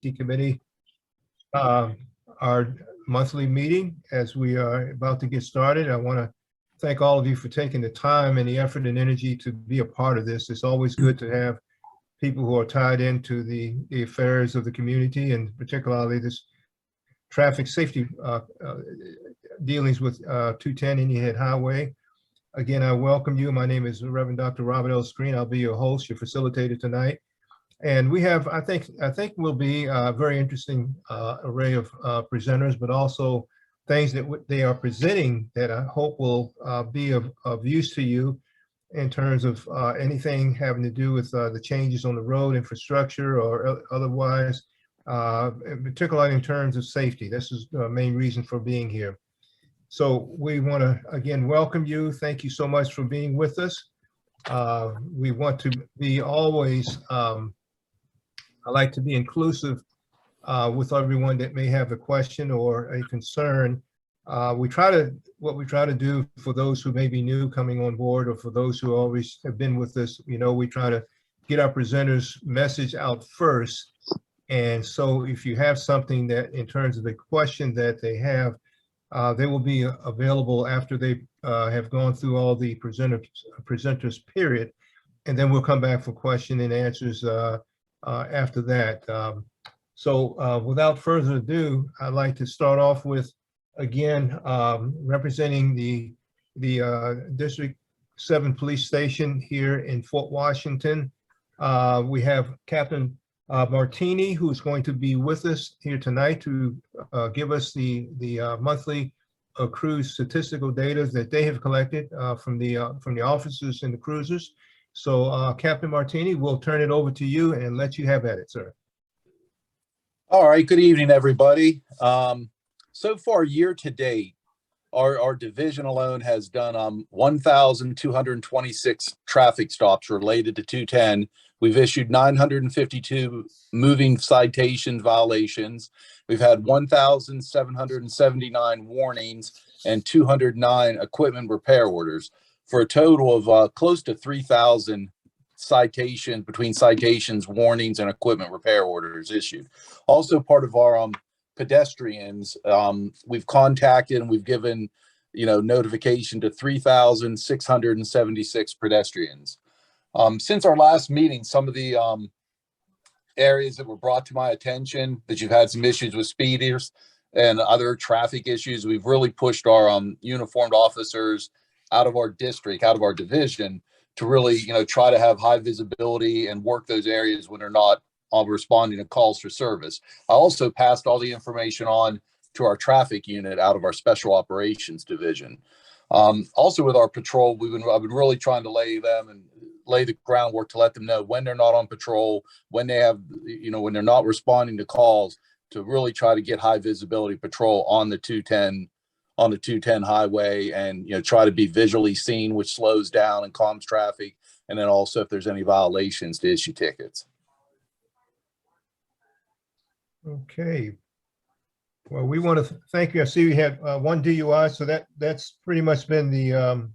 Safety Committee, our monthly meeting. As we are about to get started, I want to thank all of you for taking the time and the effort and energy to be a part of this. It's always good to have people who are tied into the affairs of the community, and particularly this traffic safety dealings with 210 Indian Head Highway. Again, I welcome you. My name is Reverend Dr. Robert L. Screen. I'll be your host, your facilitator tonight. And we have, I think will be a very interesting array of presenters, but also things that they are presenting that I hope will be of use to you in terms of anything having to do with the changes on the road infrastructure or otherwise, particularly in terms of safety. This is the main reason for being here. So we want to, again, welcome you. Thank you so much for being with us. We want to be always, I like to be inclusive with everyone that may have a question or a concern. What we try to do for those who may be new coming on board, or for those who always have been with us, we try to get our presenters' message out first. And so if you have something that in terms of a question that they have, they will be available after they have gone through all the presenters period, and then we'll come back for question and answers after that. So without further ado, I'd like to start off with, again, representing the District 7 Police Station here in Fort Washington. We have Captain Martini, who's going to be with us here tonight to give us the monthly cruise statistical data that they have collected from the officers and the cruisers. So Captain Martini, we'll turn it over to you and let you have at it, sir. All right, good evening, everybody. So far, year to date, our division alone has done 1,226 traffic stops related to 210. We've issued 952 moving citation violations. We've had 1,779 warnings and 209 equipment repair orders, for a total of close to 3,000 citations, between citations, warnings, and equipment repair orders issued. Also part of our pedestrians, we've contacted and we've given notification to 3,676 pedestrians. Since our last meeting, some of the areas that were brought to my attention that you've had some issues with speeders and other traffic issues, we've really pushed our uniformed officers out of our district, out of our division, to really try to have high visibility and work those areas when they're not responding to calls for service. I also passed all the information on to our traffic unit out of our special operations division. Also with our patrol, I've been really trying to lay the groundwork to let them know when they're not on patrol, when they have, when they're not responding to calls, to really try to get high visibility patrol on the 210 highway, and try to be visually seen, which slows down and calms traffic. And then also, if there's any violations, to issue tickets. Okay. Well, we want to thank you. I see we had one DUI, so that's pretty much been the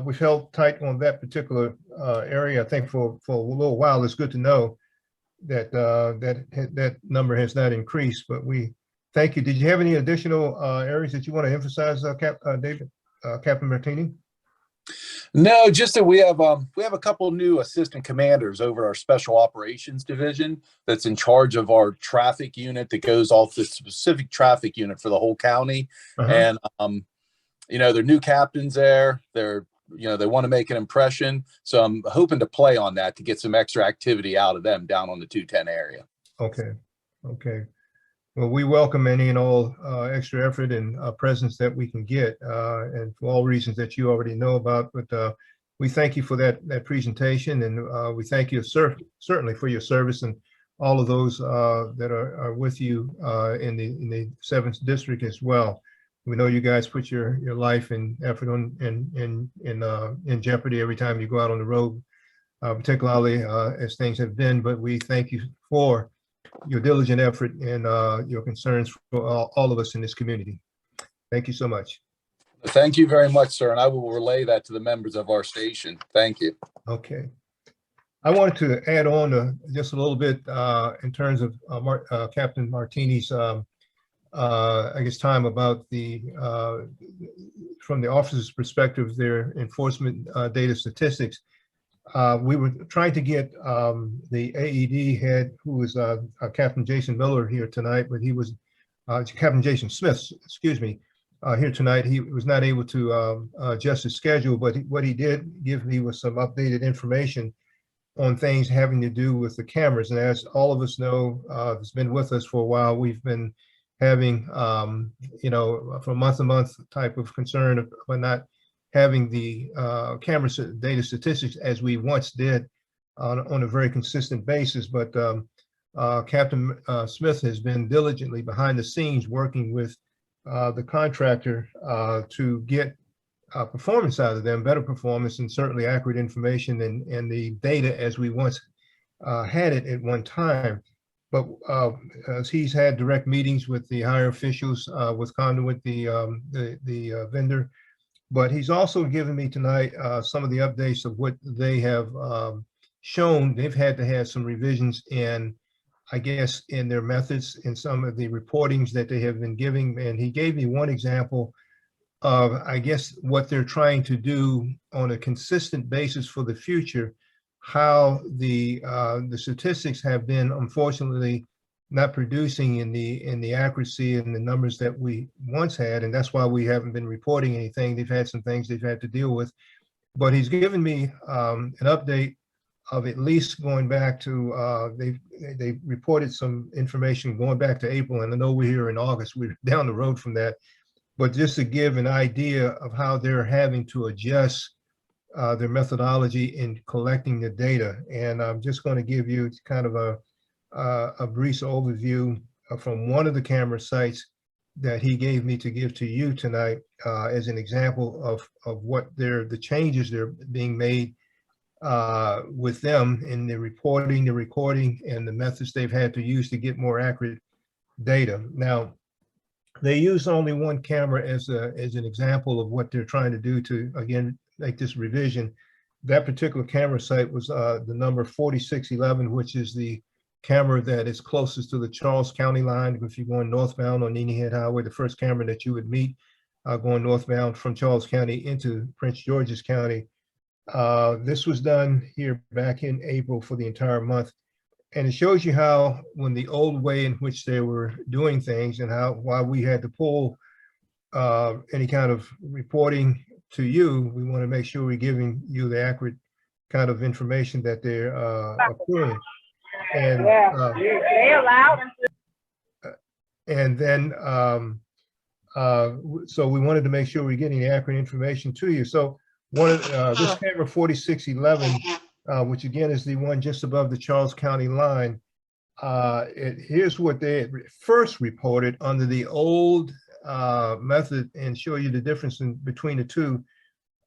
we've held tight on that particular area, I think, for a little while. It's good to know that that number has not increased, but we thank you. Did you have any additional areas that you want to emphasize, Captain Martini? No, just that we have a couple new assistant commanders over our special operations division that's in charge of our traffic unit that goes off the specific traffic unit for the whole county. And they're new captains there. They want to make an impression, so I'm hoping to play on that to get some extra activity out of them down on the 210 area. Okay. Well, we welcome any and all extra effort and presence that we can get, and for all reasons that you already know about. But we thank you for that presentation, and we thank you certainly for your service, and all of those that are with you in the 7th District as well. We know you guys put your life and effort in jeopardy every time you go out on the road, particularly as things have been. But we thank you for your diligent effort and your concerns for all of us in this community. Thank you so much. Thank you very much, sir. And I will relay that to the members of our station. Thank you. Okay. I wanted to add on just a little bit in terms of Captain Martini's, I guess, time about from the officer's perspective, their enforcement data statistics. We were trying to get the AED head, who was Captain Jason Miller, here tonight, but he was Captain Jason Smith, excuse me, here tonight. He was not able to adjust his schedule, but what he did give me was some updated information on things having to do with the cameras. And as all of us know, it's been with us for a while, we've been having, from month to month type of concern of not having the camera data statistics as we once did on a very consistent basis. But Captain Smith has been diligently behind the scenes working with the contractor to get performance out of them, better performance, and certainly accurate information and the data as we once had it at one time. But as he's had direct meetings with the higher officials, with Conduit, the vendor, but he's also given me tonight some of the updates of what they have shown. They've had to have some revisions in, I guess, in their methods in some of the reportings that they have been giving. And he gave me one example of, I guess, what they're trying to do on a consistent basis for the future, how the statistics have been, unfortunately, not producing in the accuracy and the numbers that we once had. And that's why we haven't been reporting anything. They've had some things they've had to deal with. But he's given me an update of at least going back to, they reported some information going back to April. And I know we're here in August, we're down the road from that. But just to give an idea of how they're having to adjust their methodology in collecting the data. And I'm just going to give you kind of a brief overview from one of the camera sites that he gave me to give to you tonight as an example of what the changes that are being made with them in the reporting, the recording, and the methods they've had to use to get more accurate data. Now, they use only one camera as an example of what they're trying to do to, again, make this revision. That particular camera site was the number 4611, which is the camera that is closest to the Charles County line. If you're going northbound on Nene Head Highway, the first camera that you would meet going northbound from Charles County into Prince George's County. This was done here back in April for the entire month. And it shows you how, when the old way in which they were doing things and why we had to pull any kind of reporting to you, we want to make sure we're giving you the accurate kind of information that they're accruing. And they allowed them to. And then, so we wanted to make sure we're getting the accurate information to you. So one of this camera 4611, which again is the one just above the Charles County line. Here's what they had first reported under the old method, and show you the difference between the two,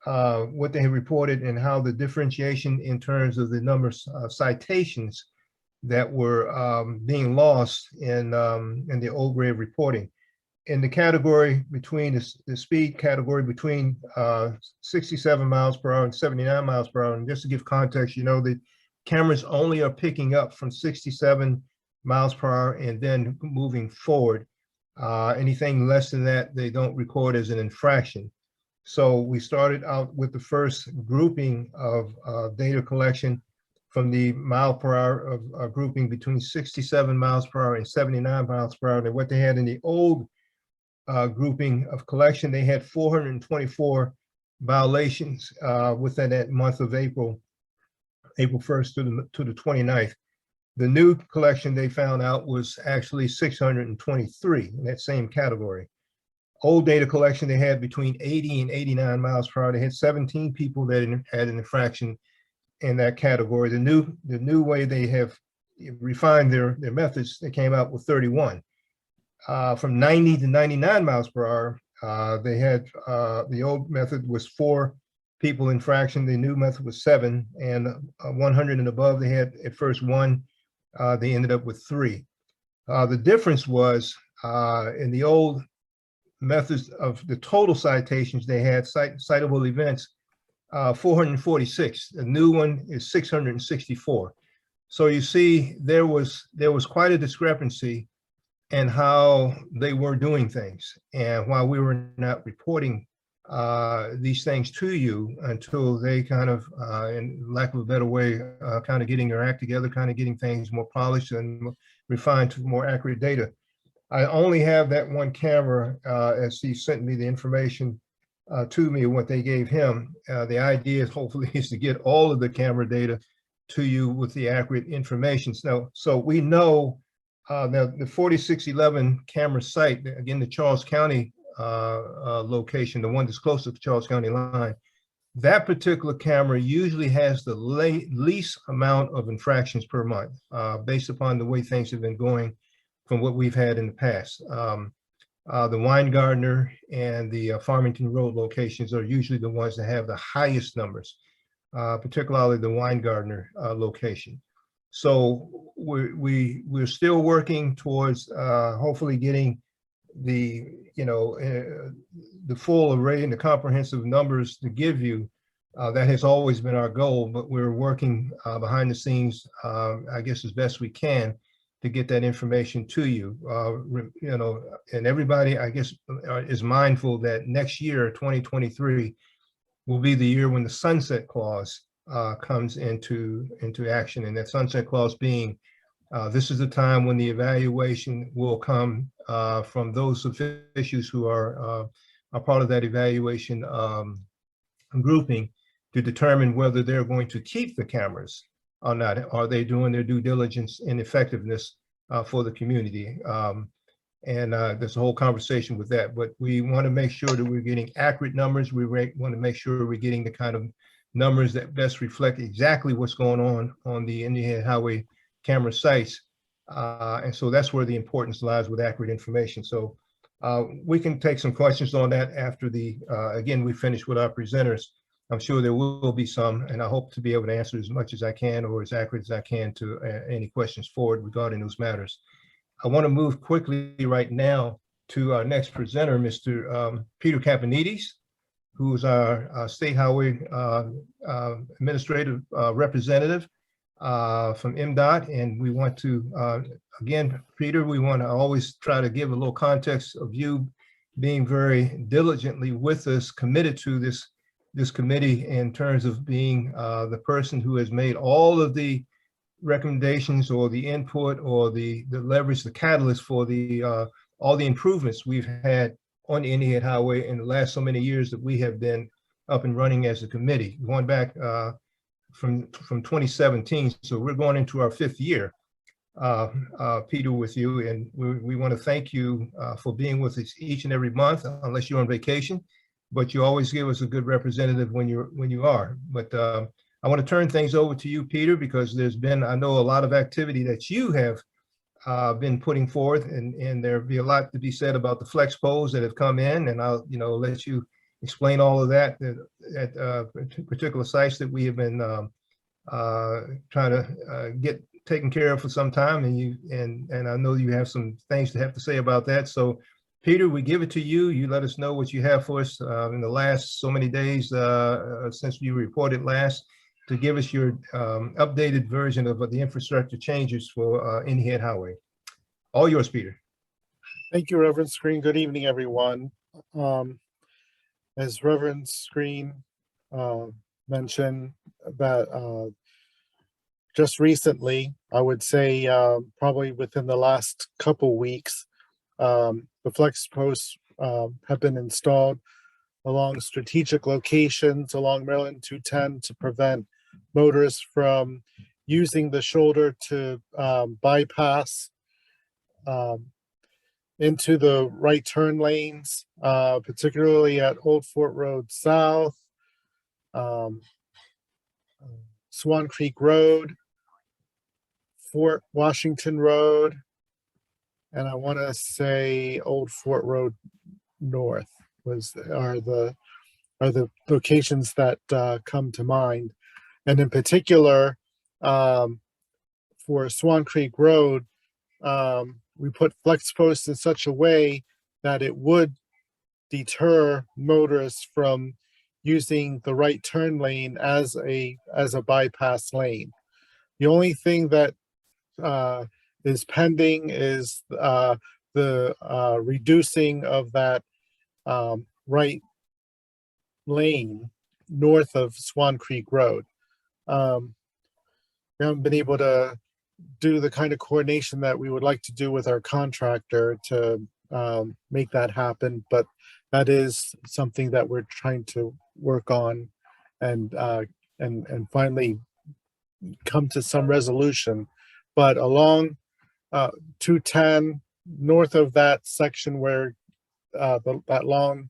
what they had reported and how the differentiation in terms of the numbers of citations that were being lost in the old way of reporting. In the category between the speed category between 67 miles per hour and 79 miles per hour. And just to give context, you know, the cameras only are picking up from 67 miles per hour and then moving forward. Anything less than that, they don't record as an infraction. So we started out with the first grouping of data collection from the mile per hour of grouping between 67 miles per hour and 79 miles per hour. And what they had in the old grouping of collection, they had 424 violations within that month of April 1st to the 29th. The new collection they found out was actually 623 in that same category. Old data collection, they had between 80 and 89 miles per hour. They had 17 people that had an infraction in that category. The new way they have refined their methods, they came out with 31. From 90 to 99 miles per hour, they had the old method was 4 people infraction. The new method was 7, and 100 and above, they had at first 1. They ended up with 3. The difference was in the old methods of the total citations they had, citable events, 446. The new one is 664. So you see, there was quite a discrepancy in how they were doing things. And while we were not reporting these things to you until they kind of, in lack of a better way, kind of getting their act together, kind of getting things more polished and refined to more accurate data. I only have that one camera as he sent me the information to me, what they gave him. The idea is hopefully is to get all of the camera data to you with the accurate information. So we know now the 4611 camera site, again, the Charles County location, the one that's close to the Charles County line, that particular camera usually has the least amount of infractions per month based upon the way things have been going from what we've had in the past. The Weingartner and the Farmington Road locations are usually the ones that have the highest numbers, particularly the Weingartner location. So we're still working towards hopefully getting the the full array and the comprehensive numbers to give you. That has always been our goal, but we're working behind the scenes, I guess, as best we can to get that information to you. And everybody, I guess, is mindful that next year, 2023, will be the year when the sunset clause comes into action. And that sunset clause being, this is the time when the evaluation will come from those officials who are part of that evaluation grouping to determine whether they're going to keep the cameras or not. Are they doing their due diligence and effectiveness for the community? And there's a whole conversation with that, but we want to make sure that we're getting accurate numbers. We want to make sure we're getting the kind of numbers that best reflect exactly what's going on the Indian Head Highway camera sites. And so that's where the importance lies with accurate information. So we can take some questions on that after again, we finish with our presenters. I'm sure there will be some, and I hope to be able to answer as much as I can or as accurate as I can to any questions forward regarding those matters. I want to move quickly right now to our next presenter, Mr. Peter Kapanides, who is our State Highway Administrative Representative from MDOT. And we want to, again, Peter, we want to always try to give a little context of you being very diligently with us, committed to this committee in terms of being the person who has made all of the recommendations or the input or the leverage, the catalyst for all the improvements we've had on the Indian Head Highway in the last so many years that we have been up and running as a committee, going back from 2017. So we're going into our 5th year, Peter, with you, and we want to thank you for being with us each and every month, unless you're on vacation. But you always give us a good representative when you are. But I want to turn things over to you, Peter, because there's been, I know, a lot of activity that you have been putting forth, and there'll be a lot to be said about the flex poles that have come in, and I'll let you explain all of that at particular sites that we have been trying to get taken care of for some time, and I know you have some things to have to say about that. So Peter, we give it to you. You let us know what you have for us in the last so many days since you reported last, to give us your updated version of the infrastructure changes for Indian Head Highway. All yours, Peter. Thank you, Reverend Screen. Good evening, everyone. As Reverend Screen mentioned, that just recently, I would say probably within the last couple weeks, the flex posts have been installed along strategic locations along Maryland 210 to prevent motorists from using the shoulder to bypass into the right turn lanes, particularly at Old Fort Road South, Swan Creek Road, Fort Washington Road, and I want to say Old Fort Road North are the locations that come to mind. And in particular, for Swan Creek Road, we put flex posts in such a way that it would deter motorists from using the right turn lane as a bypass lane. The only thing that is pending is the reducing of that right lane north of Swan Creek Road. We haven't been able to do the kind of coordination that we would like to do with our contractor to make that happen, but that is something that we're trying to work on and finally come to some resolution. But along 210, north of that section where that long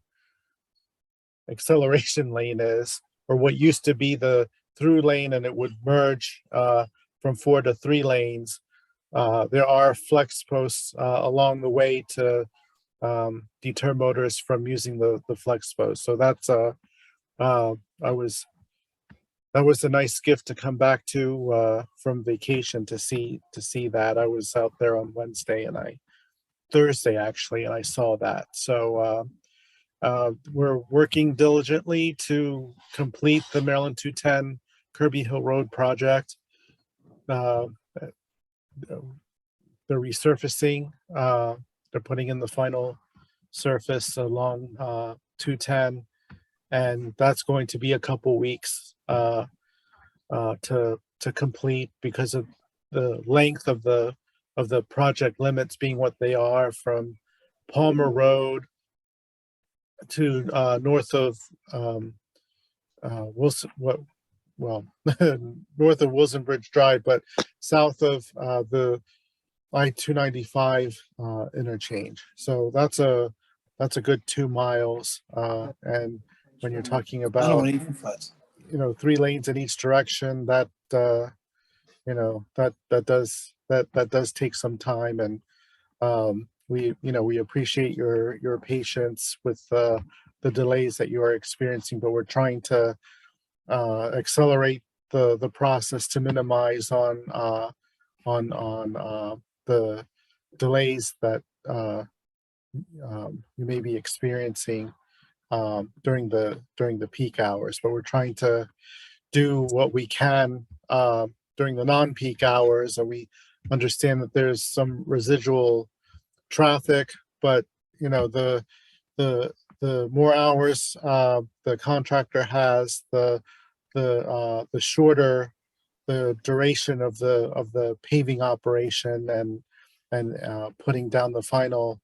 acceleration lane is, or what used to be the through lane, and it would merge from 4 to 3 lanes. There are flex posts along the way to deter motorists from using the flex post. So that's that was a nice gift to come back to from vacation to see that. I was out there on Wednesday and Thursday actually, and I saw that. So we're working diligently to complete the Maryland 210 Kirby Hill Road project. The resurfacing, they're putting in the final surface along 210, and that's going to be a couple weeks to complete because of the length of the project limits being what they are, from Palmer Road to north of Wilson, north of Wilson Bridge Drive, but south of the I-295 interchange. So that's a good 2 miles. And when you're talking about, 3 lanes in each direction, that that does take some time. And we appreciate your patience with the delays that you are experiencing, but we're trying to accelerate the process to minimize on the delays that you may be experiencing during the peak hours. But we're trying to do what we can during the non-peak hours, and we understand that there's some residual traffic, but the more hours the contractor has, the shorter the duration of the paving operation and putting down the final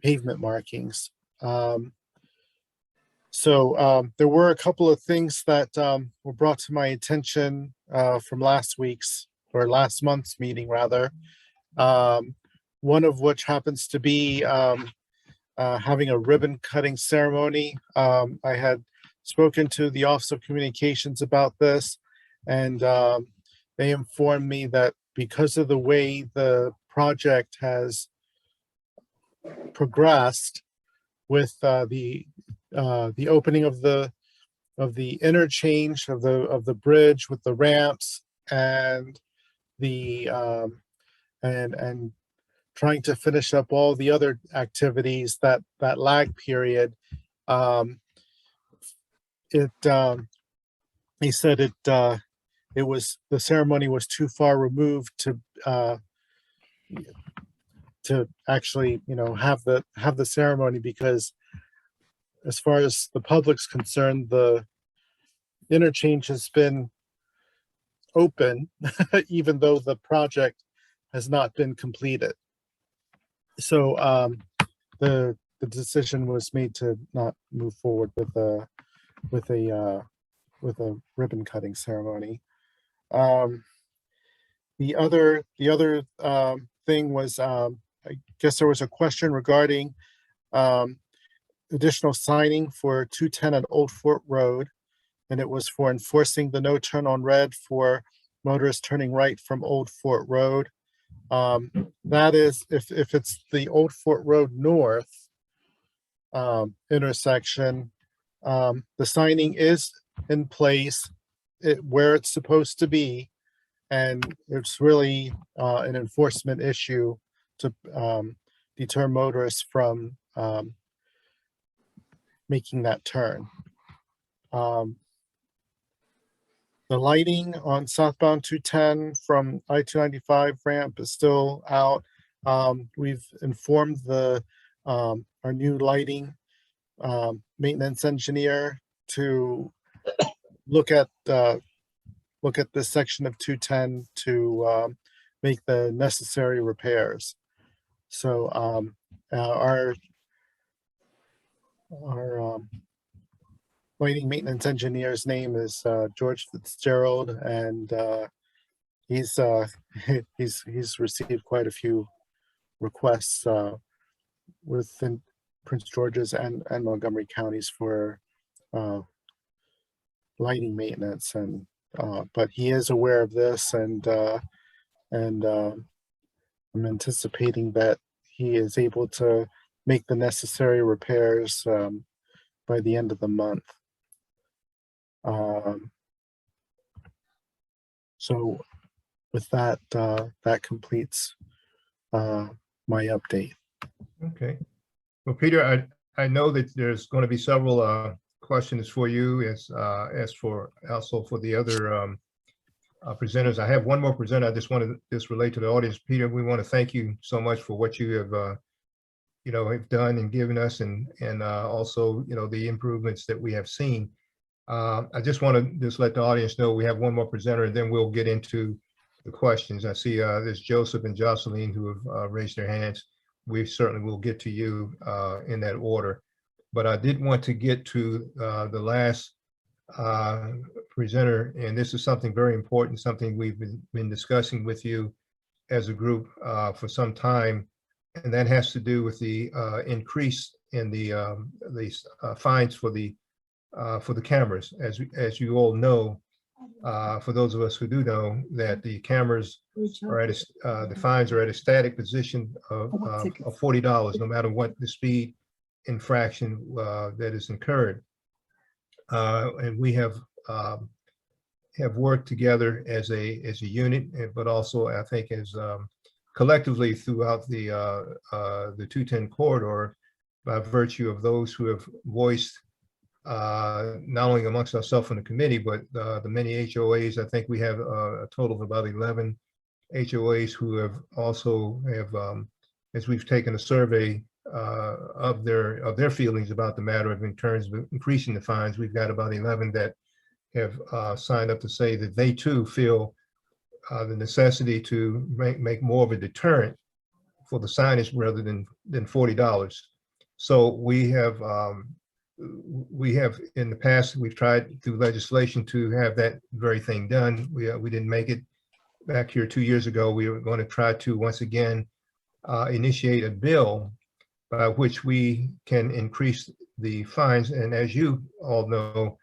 pavement markings. So there were a couple of things that were brought to my attention from last month's meeting rather. One of which happens to be having a ribbon cutting ceremony. I had spoken to the Office of Communications about this, and they informed me that because of the way the project has progressed with the opening of the interchange of the bridge with the ramps and the and trying to finish up all the other activities, that lag period, he said it was, the ceremony was too far removed to actually have the ceremony, because as far as the public's concerned, the interchange has been open even though the project has not been completed. So the decision was made to not move forward with a ribbon cutting ceremony. The other thing was, I guess there was a question regarding additional signing for 210 at Old Fort Road, and it was for enforcing the no turn on red for motorists turning right from Old Fort Road. That is, if it's the Old Fort Road North intersection, the signing is in place where it's supposed to be, and it's really an enforcement issue to deter motorists from making that turn. Um, the lighting on southbound 210 from I-295 ramp is still out. We've informed our new lighting maintenance engineer to look at this section of 210 to make the necessary repairs. So our lighting maintenance engineer's name is George Fitzgerald, and he's received quite a few requests within Prince George's and Montgomery counties for lighting maintenance, and but he is aware of this, and I'm anticipating that he is able to make the necessary repairs by the end of the month. So with that, that completes my update. Okay. Well, Peter, I know that there's going to be several questions for you as for also for the other presenters. I have one more presenter. I just want to just relate to the audience. Peter, we want to thank you so much for what you have have done and given us, and also the improvements that we have seen. I just want to just let the audience know we have one more presenter, and then we'll get into the questions. I see there's Joseph and Jocelyn who have raised their hands. We certainly will get to you in that order. But I did want to get to the last presenter, and this is something very important, something we've been discussing with you as a group for some time, and that has to do with the increase in the fines for the cameras. As you all know, for those of us who do know, that the cameras are at the fines are at a static position of $40, no matter what the speed infraction that is incurred. And we have worked together as a unit, but also I think as collectively throughout the 210 corridor, by virtue of those who have voiced not only amongst ourselves in the committee, but the many HOAs. I think we have a total of about 11 HOAs who have also as we've taken a survey of their feelings about the matter in terms of increasing the fines. We've got about 11 that have signed up to say that they too feel the necessity to make more of a deterrent for the signage rather than $40. So we have in the past, we've tried through legislation to have that very thing done. We didn't make it back here 2 years ago. We were going to try to once again initiate a bill by which we can increase the fines. And as you all know,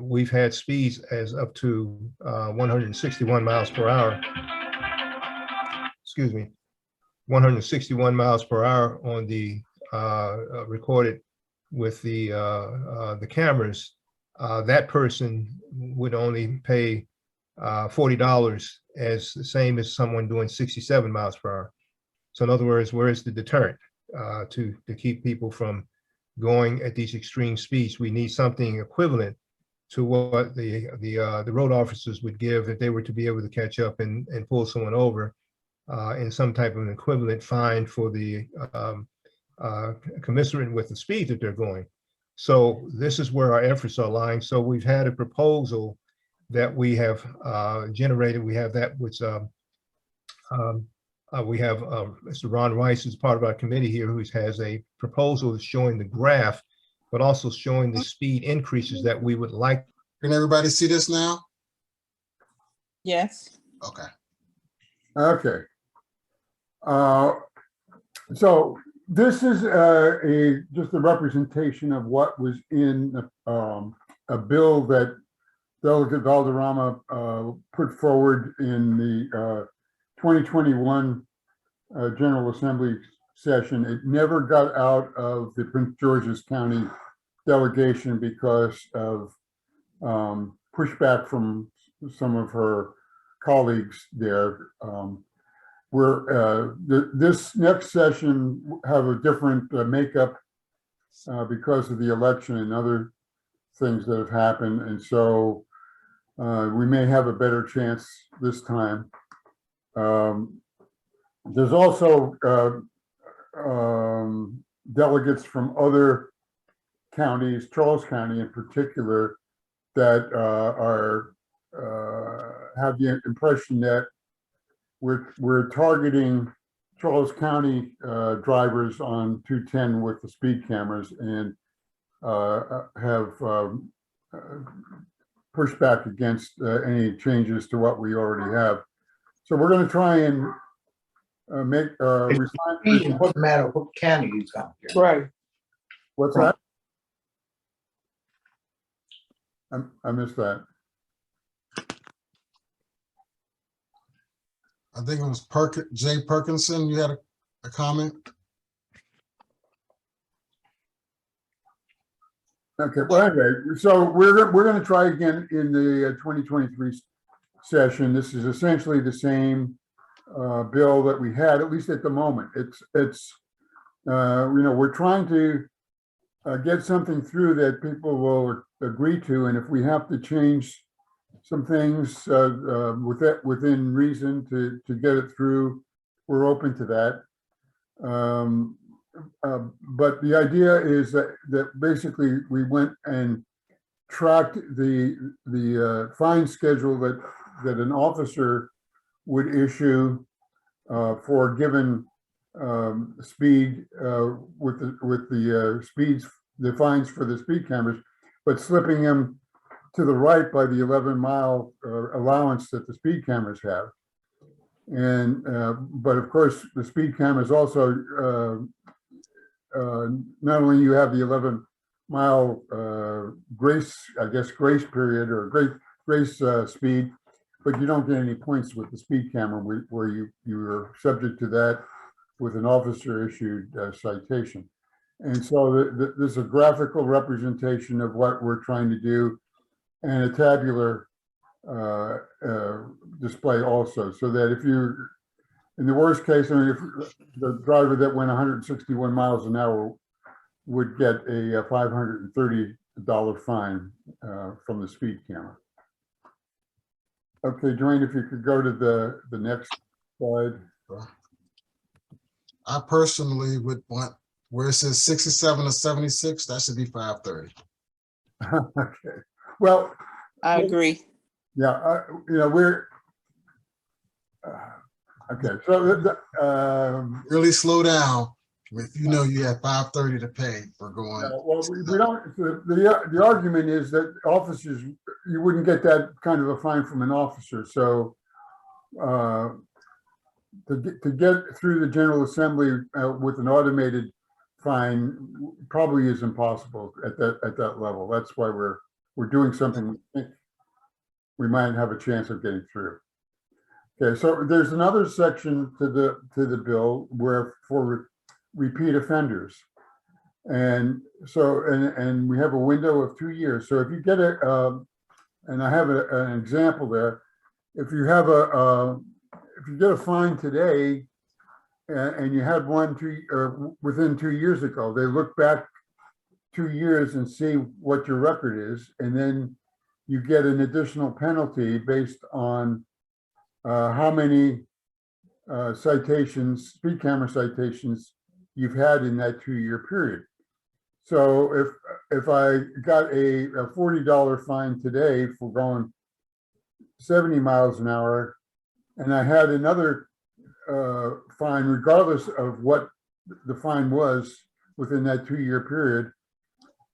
we've had speeds as up to 161 miles per hour. Excuse me, 161 miles per hour on the recorded with the cameras. That person would only pay $40 as the same as someone doing 67 miles per hour. So in other words, where is the deterrent to keep people from going at these extreme speeds? We need something equivalent to what the road officers would give if they were to be able to catch up and pull someone over, in some type of an equivalent fine for the commensurate with the speed that they're going. So this is where our efforts are lying. So we've had a proposal that we have generated. We have that which we have Mr. Ron Rice is part of our committee here, who has a proposal showing the graph, but also showing the speed increases that we would like. Can everybody see this now? Yes. Okay. Okay. So this is just a representation of what was in a bill that Delegate Valderrama put forward in the 2021 General Assembly session. It never got out of the Prince George's County delegation because of pushback from some of her colleagues there. This next session have a different makeup because of the election and other things that have happened. And so we may have a better chance this time. There's also delegates from other counties, Charles County in particular, that have the impression that we're targeting Charles County drivers on 210 with the speed cameras, and have pushed back against any changes to what we already have. So we're going to try and make It doesn't matter what county you come to. Right. what's that? I missed that. I think it was Jay Perkinson. You had a comment? Okay, well, anyway, so we're going to try again in the 2023 session. This is essentially the same bill that we had, at least at the moment. It's we're trying to get something through that people will agree to, and if we have to change some things within reason to get it through, we're open to that. But the idea is that basically we went and tracked the fine schedule that an officer would issue for a given speed with the speeds, the fines for the speed cameras, but slipping them to the right by the 11-mile allowance that the speed cameras have. And but of course, the speed cameras also not only you have the 11-mile grace period or grace speed, but you don't get any points with the speed camera where you are subject to that with an officer issued citation. And so there's a graphical representation of what we're trying to do, and a tabular display also, so that if you're in the worst case, I mean, if the driver that went 161 miles an hour would get a $530 fine from the speed camera. Okay, Dwayne, if you could go to the next slide. I personally would want where it says 67 or 76, that should be 530. Okay, well, I agree. yeah, we're okay. So Really slow down if you know you have 530 to pay for going. well, we don't. The argument is that officers, you wouldn't get that kind of a fine from an officer. So to get through the General Assembly with an automated fine probably is impossible at that level. That's why we're doing something we think we might have a chance of getting through. Okay, so there's another section to the bill where for repeat offenders, and so and we have a window of 2 years. So if you get and I have an example there. If you have if you get a fine today, and you had one within 2 years ago, they look back 2 years and see what your record is, and then you get an additional penalty based on how many citations, speed camera citations you've had in that 2-year period. So if I got a $40 fine today for going 70 miles an hour, and I had another fine, regardless of what the fine was within that 2-year period,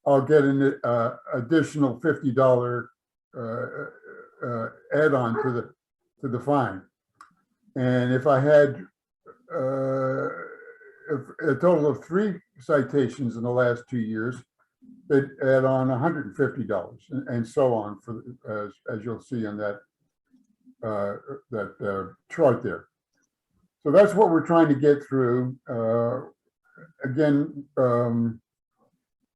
I'll get an additional $50 add-on to the fine. And if I had a total of 3 citations in the last 2 years, they'd add on $150 and so on, for as you'll see on that chart there. So that's what we're trying to get through. Again,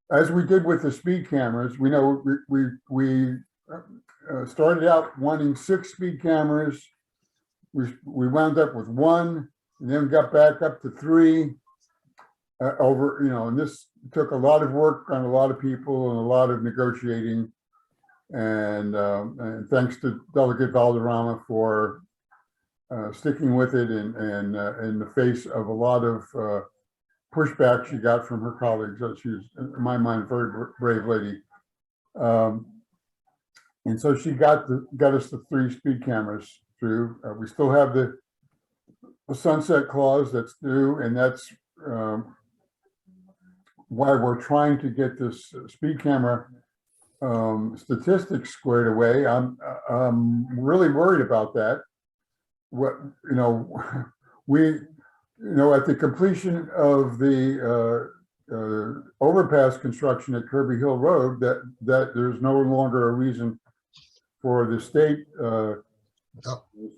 as we did with the speed cameras, we know we started out wanting 6 speed cameras. We wound up with 1, and then got back up to 3. over, and this took a lot of work on a lot of people and a lot of negotiating. And thanks to Delegate Valderrama for sticking with it and in the face of a lot of pushback she got from her colleagues. She was, in my mind, a very brave lady. And so she got us the 3 speed cameras through. We still have the sunset clause that's due, and that's why we're trying to get this speed camera statistics squared away. I'm really worried about that. We at the completion of the overpass construction at Kirby Hill Road, that there's no longer a reason for the state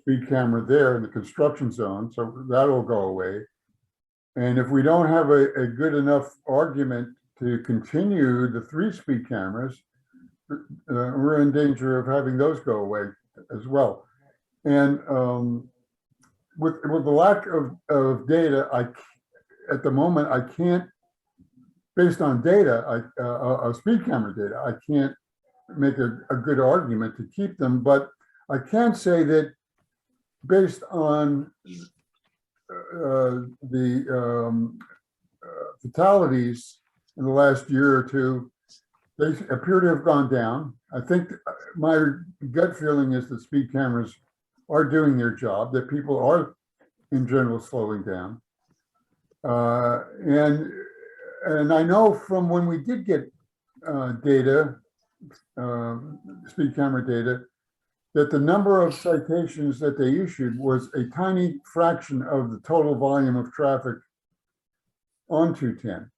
speed camera there in the construction zone, so that'll go away. And if we don't have a good enough argument to continue the 3 speed cameras, we're in danger of having those go away as well. And with the lack of data, at the moment I can't, based on data, speed camera data, I can't make a good argument to keep them. But I can say that based on the fatalities in the last year or two, they appear to have gone down. I think my gut feeling is that speed cameras are doing their job, that people are in general slowing down. And I know from when we did get data, speed camera data, that the number of citations that they issued was a tiny fraction of the total volume of traffic on 210.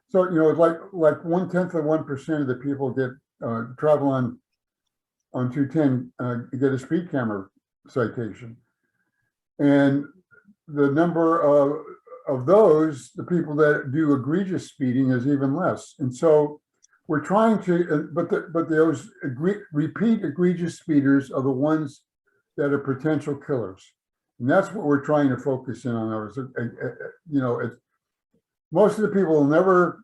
So, like 0.1% of the people that travel on 210 get a speed camera citation. And the number of those, the people that do egregious speeding, is even less. And so we're trying to, but those repeat egregious speeders are the ones that are potential killers. And that's what we're trying to focus in on. Most of the people will never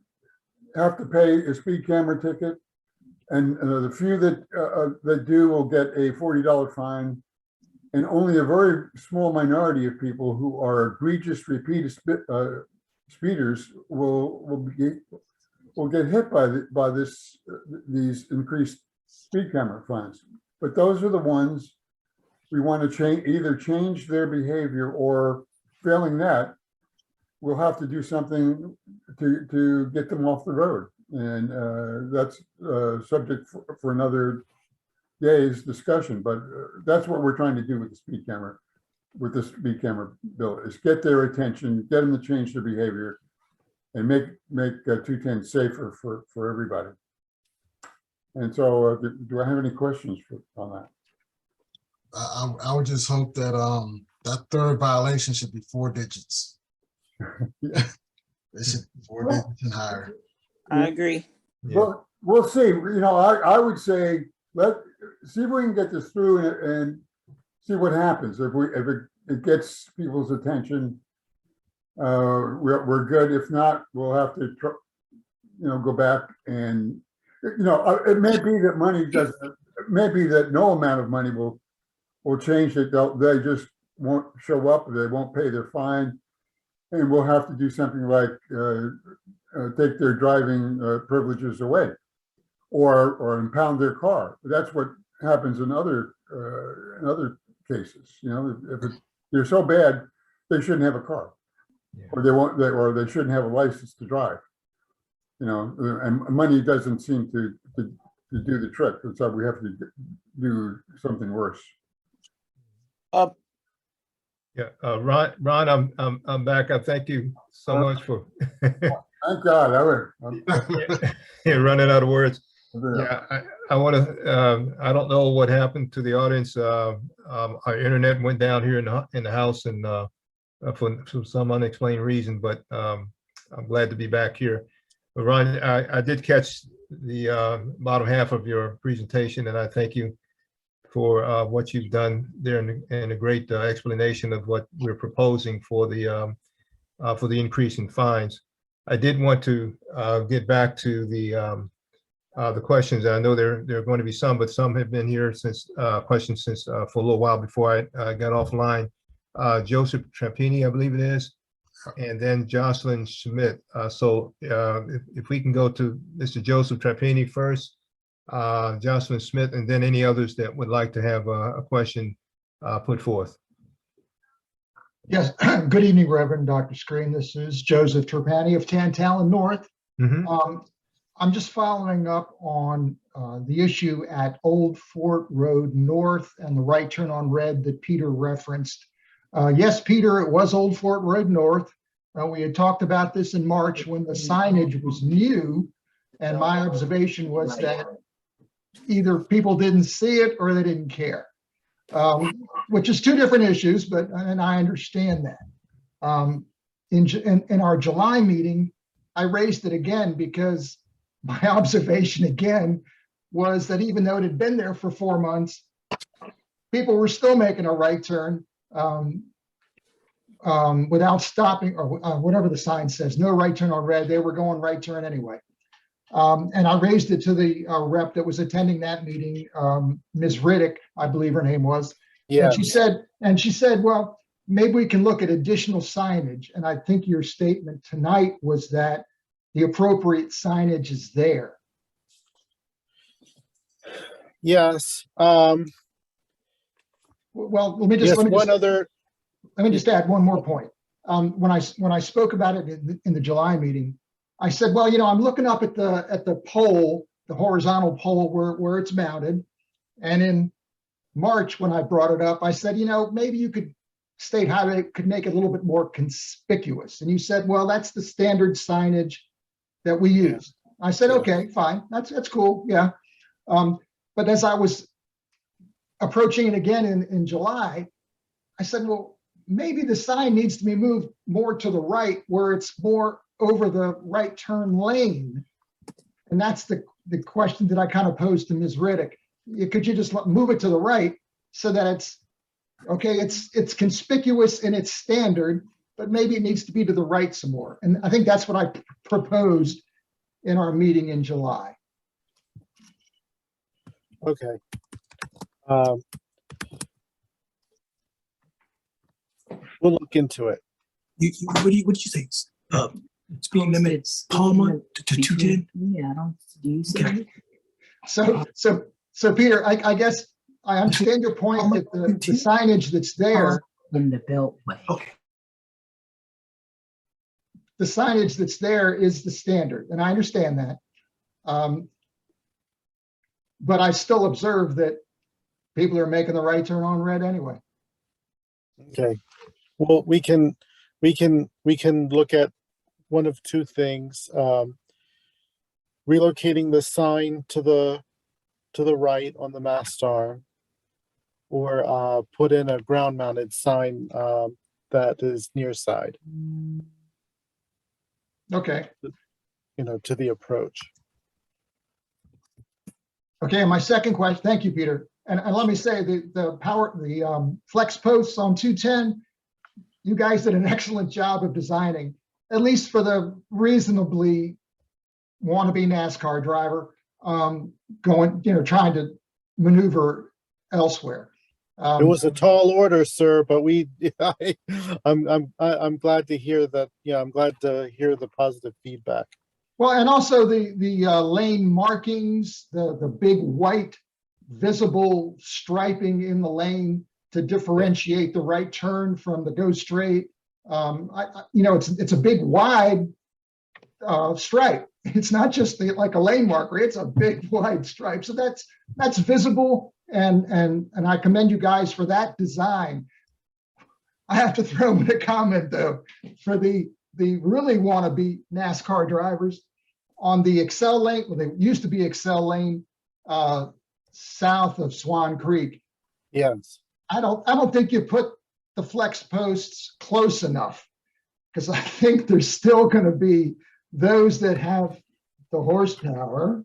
have to pay a speed camera ticket, and the few that do will get a $40 fine, and only a very small minority of people who are egregious repeat speeders will get hit by these increased speed camera fines. But those are the ones we want to either change their behavior, or failing that, we'll have to do something to get them off the road. And that's subject for another day's discussion. But that's what we're trying to do with the speed camera bill, is get their attention, get them to change their behavior, and make 210 safer for everybody. And so do I have any questions on that? I would just hope that that third violation should be 4 digits. They should be 4 digits and higher. I agree. Yeah. Well, we'll see. I would say see if we can get this through and see what happens. If it gets people's attention, we're good. If not, we'll have to go back and it may be that money doesn't. It may be that no amount of money will change it. They just won't show up. They won't pay their fine, and we'll have to do something like take their driving privileges away, or impound their car. That's what happens in other cases. If they're so bad, they shouldn't have a car, Yeah. or they shouldn't have a license to drive. And money doesn't seem to do the trick. So we have to do something worse. Yeah, Ron, I'm back. I thank you so much for Thank God. running out of words. Yeah, I want to. I don't know what happened to the audience. Our internet went down here in the house, and for some unexplained reason. But I'm glad to be back here. But Ron, I did catch the bottom half of your presentation, and I thank you for what you've done there, and a great explanation of what we're proposing for the increase in fines. I did want to get back to the questions. I know there are going to be some, but some have been here since questions since for a little while before I got offline. Joseph Trampini, I believe it is, and then Jocelyn Schmidt. So if we can go to Mr. Joseph Trampini first, Jocelyn Smith, and then any others that would like to have a question put forth. Yes, good evening, Reverend Dr. Screen. This is Joseph Trapani of Tantallon North. Mhm. I'm just following up on the issue at Old Fort Road North and the right turn on red that Peter referenced. Yes, Peter, it was Old Fort Road North. We had talked about this in March when the signage was new, and my observation was that either people didn't see it or they didn't care, which is two different issues, and I understand that. In our July meeting, I raised it again because my observation again was that even though it had been there for 4 months, people were still making a right turn without stopping, or whatever the sign says, no right turn on red. They were going right turn anyway. And I raised it to the rep that was attending that meeting, Ms. Riddick, I believe her name was. Yeah, And she said, well, maybe we can look at additional signage. And I think your statement tonight was that the appropriate signage is there. yes. Well, let me Yes, one other, just add one more point. When I spoke about it in the July meeting, I said, well, I'm looking up at the pole, the horizontal pole where it's mounted. And in March, when I brought it up, I said, maybe you could state how it could make it a little bit more conspicuous. And you said, well, that's the standard signage that we use. I said, okay, fine. That's cool. Yeah. But as I was approaching it again in July, I said, well, maybe the sign needs to be moved more to the right where it's more over the right turn lane. And that's the question that I kind of posed to Ms. Riddick. Could you just move it to the right so that it's okay? It's conspicuous in its standard, but maybe it needs to be to the right some more. And I think that's what I proposed in our meeting in July. okay. We'll look into it. What did you say? It's being limited Palmer to 210? Yeah, I don't, do you see Okay. it? So Peter, I guess I understand your point that the signage that's there, In the Beltway. Okay. the signage that's there is the standard, and I understand that. But I still observe that people are making the right turn on red anyway. Okay. Well, we can look at one of two things. Relocating the sign to the right on the mast arm, or put in a ground mounted sign that is near side, Okay. to the approach. Okay, and my second question, thank you, Peter. And let me say the flex posts on 210, you guys did an excellent job of designing, at least for the reasonably wannabe NASCAR driver trying to maneuver elsewhere. It was a tall order, sir, but I'm glad to hear that. Yeah, I'm glad to hear the positive feedback. Well, and also the lane markings, the big white visible striping in the lane to differentiate the right turn from the go straight. It's a big wide stripe. It's not just like a lane marker. It's a big wide stripe. So that's visible, and I commend you guys for that design. I have to throw in a comment though for the really wannabe NASCAR drivers on the Excel lane. Well, they used to be Excel lane south of Swan Creek. Yes. I don't think you put the flex posts close enough, because I think there's still going to be those that have the horsepower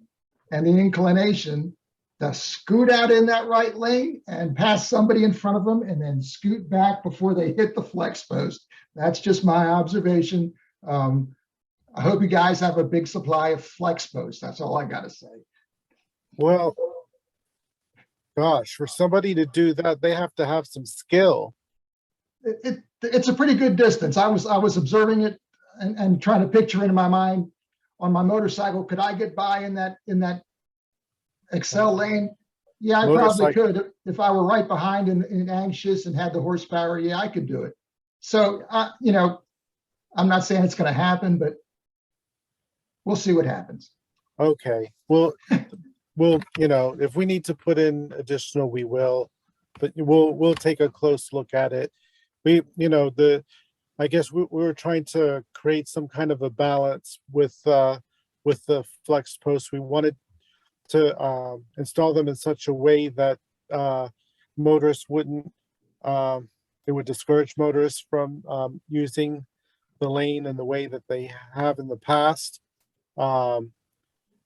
and the inclination to scoot out in that right lane and pass somebody in front of them and then scoot back before they hit the flex post. That's just my observation. I hope you guys have a big supply of flex posts. That's all I gotta say. Well, gosh, for somebody to do that, they have to have some skill. It's a pretty good distance. I was observing it and trying to picture in my mind on my motorcycle, could I get by in that Excel lane? Yeah, I probably Motorcycle. could. If I were right behind and anxious and had the horsepower, yeah, I could do it. So, you know, I'm not saying it's gonna happen, but we'll see what happens. Okay, well, you know, if we need to put in additional, we will, but we'll take a close look at it. We, you know, I guess we were trying to create some kind of a balance with the flex posts. We wanted to install them in such a way that motorists wouldn't, it would discourage motorists from using the lane in the way that they have in the past. And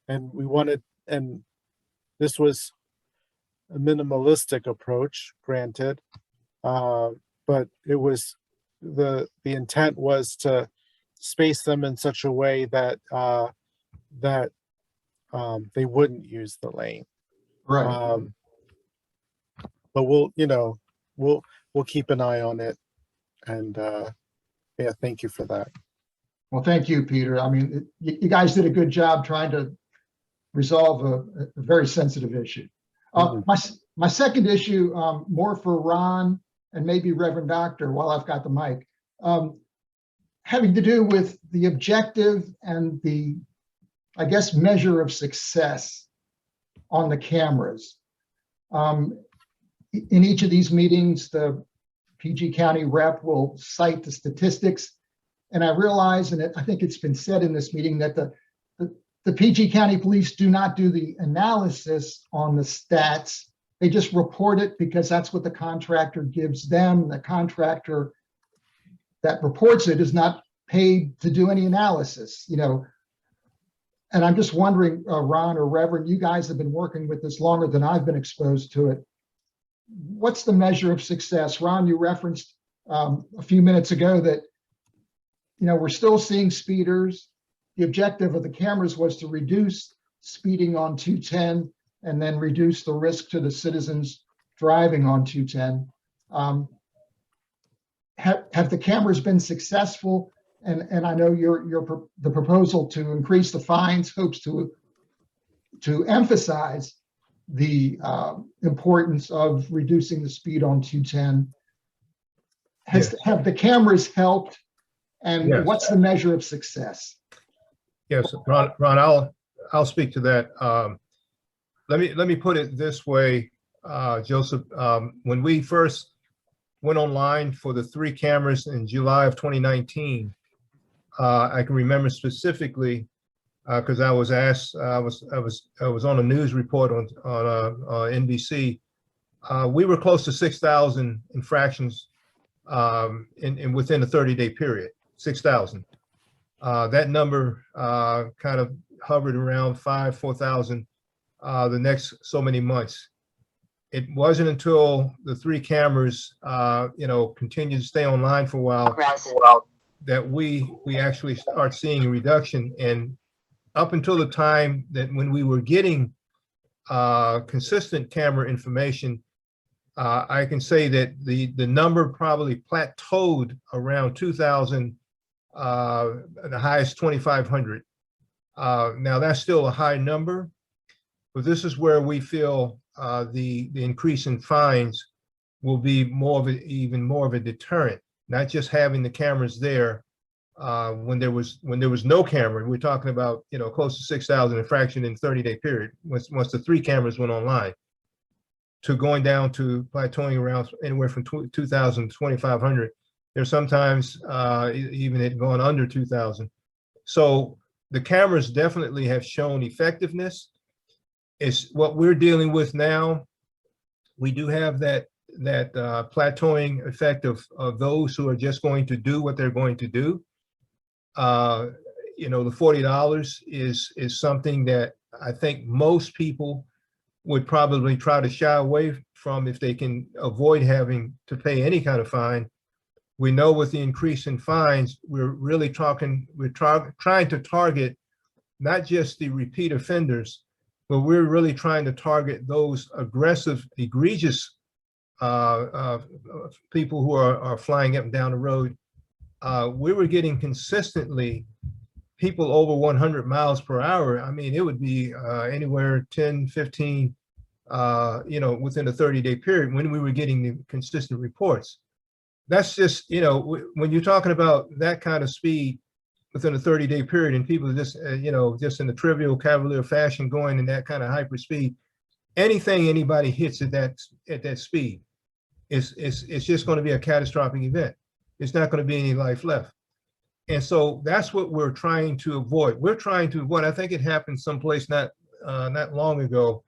we wanted, and this was a minimalistic approach, granted, but it was the intent was to space them in such a way that they wouldn't use the lane. Right. But we'll, you know, we'll keep an eye on it, and yeah, thank you for that. Well, thank you, Peter. I mean, you guys did a good job trying to resolve a very sensitive issue. My second issue, more for Ron and maybe Reverend Doctor, while I've got the mic, having to do with the objective and the, I guess, measure of success on the cameras. In each of these meetings, the PG County rep will cite the statistics. And I realize, and I think it's been said in this meeting, that the PG County Police do not do the analysis on the stats. They just report it because that's what the contractor gives them. The contractor that reports it is not paid to do any analysis, you know. And I'm just wondering, Ron or Reverend, you guys have been working with this longer than I've been exposed to it. What's the measure of success? Ron, you referenced a few minutes ago that, you know, we're still seeing speeders. The objective of the cameras was to reduce speeding on 210 and then reduce the risk to the citizens driving on 210. Have the cameras been successful? And I know the proposal to increase the fines hopes to emphasize the importance of reducing the speed on 210. Have the cameras helped? And Yes. What's the measure of success? Yes, Ron, I'll speak to that. Let me put it this way, Joseph. When we first went online for the 3 cameras in July of 2019, I can remember specifically because I was asked. I was on a news report on NBC. We were close to 6,000 infractions in within a 30-day period. 6,000. That number kind of hovered around 4,000 the next so many months. It wasn't until the 3 cameras, you know, continued to stay online for a while that we actually start seeing a reduction. And up until the time that when we were getting consistent camera information, I can say that the number probably plateaued around 2,000. The highest 2,500. Now that's still a high number, but this is where we feel the increase in fines will be even more of a deterrent. Not just having the cameras there when there was no camera. We're talking about, you know, close to 6,000 infraction in 30-day period. Once the 3 cameras went online, to going down to plateauing around anywhere from 2,000 to 2,500. There's sometimes even it gone under 2,000. So the cameras definitely have shown effectiveness. It's what we're dealing with now. We do have that plateauing effect of those who are just going to do what they're going to do. You know, the $40 is something that I think most people would probably try to shy away from if they can avoid having to pay any kind of fine. We know with the increase in fines, we're really trying to target not just the repeat offenders, but we're really trying to target those aggressive, egregious people who are flying up and down the road. We were getting consistently people over 100 miles per hour. I mean, it would be anywhere 10, 15, within a 30-day period when we were getting the consistent reports. That's just, when you're talking about that kind of speed within a 30-day period and people just, just in a trivial cavalier fashion going in that kind of hyper speed, anything anybody hits at that speed, it's just going to be a catastrophic event. It's not going to be any life left. And so that's what we're trying to avoid. We're trying to avoid, I think it happened someplace not long ago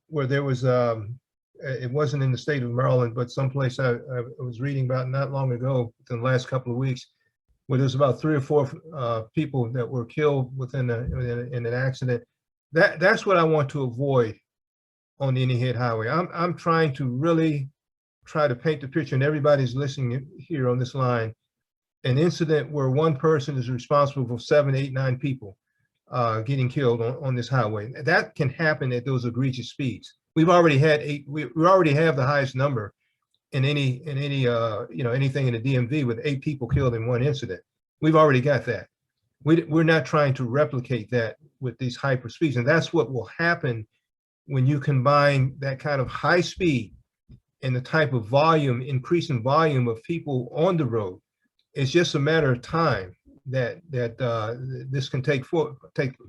where there was, it wasn't in the state of Maryland, but someplace I was reading about not long ago, within the last couple of weeks, where there's about 3 or 4 people that were killed in an accident. That's what I want to avoid on the Indian Head Highway. I'm trying to really try to paint the picture, and everybody's listening here on this line, an incident where one person is responsible for 7, 8, 9 people getting killed on this highway. That can happen at those egregious speeds. We've already had 8. We already have the highest number in anything in the DMV with 8 people killed in one incident. We've already got that. We're not trying to replicate that with these hyper speeds, and that's what will happen when you combine that kind of high speed and the type of volume, increasing volume of people on the road. It's just a matter of time that this can take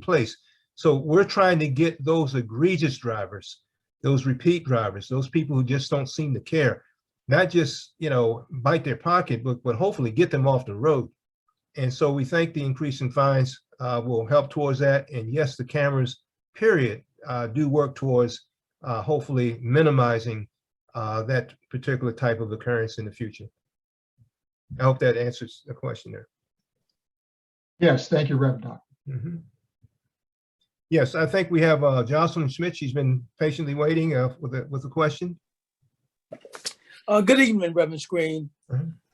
place. So we're trying to get those egregious drivers, those repeat drivers, those people who just don't seem to care, not just bite their pocketbook, but hopefully get them off the road. And so we think the increase in fines will help towards that. And yes, the cameras, period, do work towards hopefully minimizing that particular type of occurrence in the future. I hope that answers the question there. Yes, thank you, Reverend Doc. Mm-hmm. Yes, I think we have Jocelyn Schmidt. She's been patiently waiting with a question. Good evening, Reverend Screen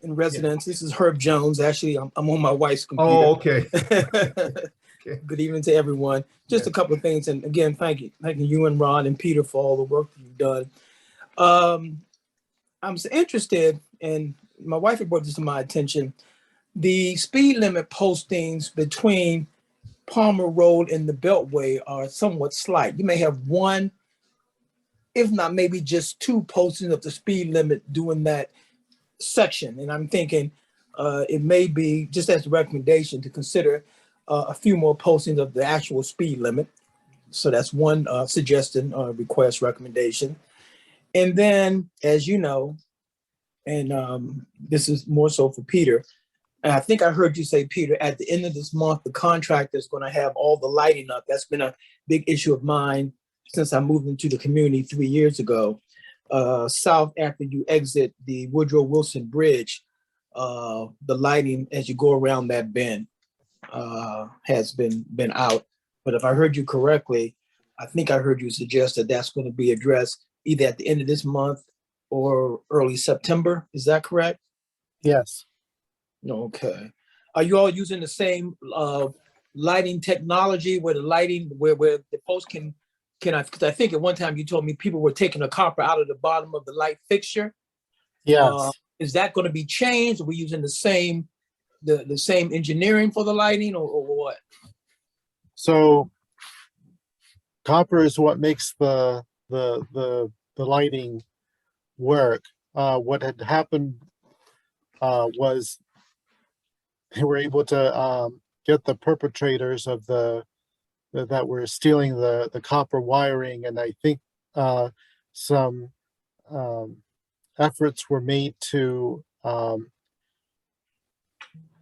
in residence. This is Herb Jones. Actually, I'm on my wife's computer. Oh, okay. Good evening to everyone. Just a couple of things, and again, thank you and Ron and Peter for all the work you've done. I'm interested, and my wife had brought this to my attention. The speed limit postings between Palmer Road and the Beltway are somewhat slight. You may have one, if not maybe just 2 postings of the speed limit doing that section. And I'm thinking it may be, just as a recommendation, to consider a few more postings of the actual speed limit. So that's one suggestion, request, recommendation. And then, as you know, and this is more so for Peter, and I think I heard you say, Peter, at the end of this month, the contractor is going to have all the lighting up. That's been a big issue of mine since I moved into the community 3 years ago. South after you exit the Woodrow Wilson Bridge, the lighting as you go around that bend has been out. But if I heard you correctly, I think I heard you suggest that that's going to be addressed either at the end of this month or early September. Is that correct? Yes. Okay. Are you all using the same lighting technology where the lighting, where the folks can because I think at one time you told me people were taking the copper out of the bottom of the light fixture. Yes. Is that going to be changed? Are we using the same engineering for the lighting or what? So copper is what makes the lighting work. What had happened was they were able to get the perpetrators of that were stealing the copper wiring, and I think some efforts were made to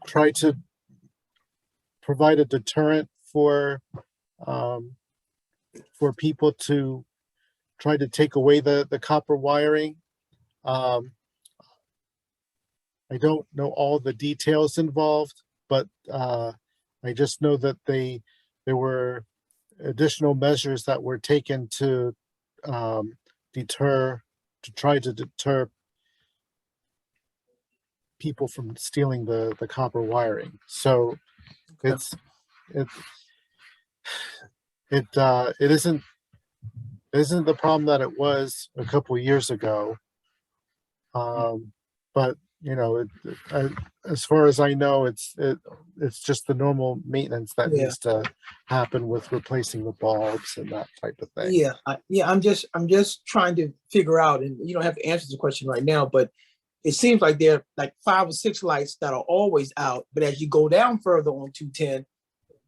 try to provide a deterrent for people to try to take away the copper wiring. I don't know all the details involved, but I just know that there were additional measures that were taken to try to deter people from stealing the copper wiring. So it's it isn't the problem that it was a couple years ago. But you know, as far as I know, it's just the normal maintenance that Yeah. needs to happen with replacing the bulbs and that type of thing. Yeah, I'm just trying to figure out, and you don't have to answer the question right now, but it seems like there are like 5 or 6 lights that are always out, but as you go down further on 210,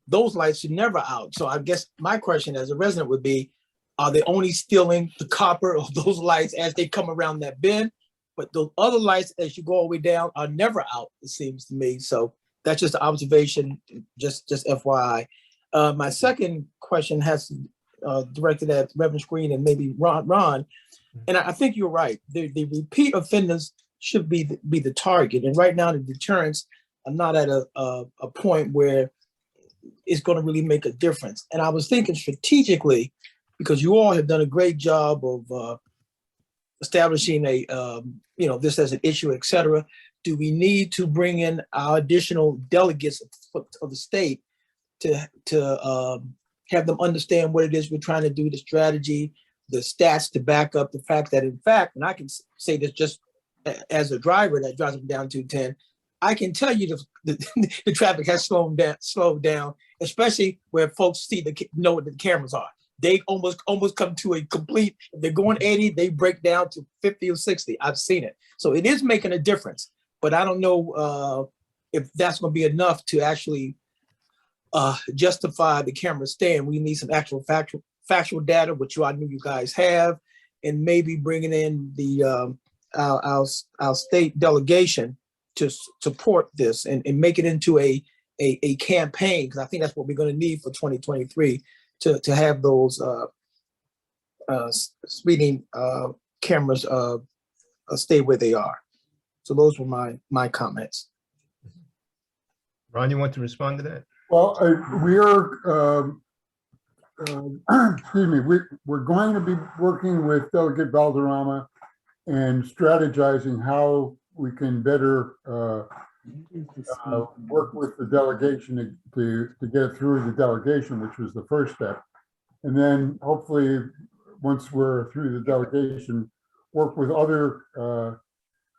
those lights are never out. So I guess my question as a resident would be, are they only stealing the copper of those lights as they come around that bend? But those other lights, as you go all the way down, are never out, it seems to me. So that's just an observation, just FYI. My second question has directed at Reverend Screen and maybe Ron. And I think you're right. The repeat offenders should be the target. And right now, the deterrents are not at a point where it's going to really make a difference. And I was thinking strategically, because you all have done a great job of establishing this as an issue, et cetera. Do we need to bring in our additional delegates of the state to have them understand what it is we're trying to do, the strategy, the stats to back up the fact that, in fact, and I can say this just as a driver that drives up down 210, I can tell you the traffic has slowed down, especially where folks know what the cameras are. They almost come to a complete, if they're going 80, they break down to 50 or 60. I've seen it. So it is making a difference, but I don't know if that's going to be enough to actually justify the camera staying. We need some actual factual data, which I knew you guys have, and maybe bringing in the our state delegation to support this and make it into a campaign, because I think that's what we're going to need for 2023 to have those speeding cameras stay where they are. So those were my comments. Ron, you want to respond to that? Well, we are, excuse me, we're going to be working with Delegate Valderrama and strategizing how we can better work with the delegation to get through the delegation, which was the first step. And then hopefully, once we're through the delegation, work with other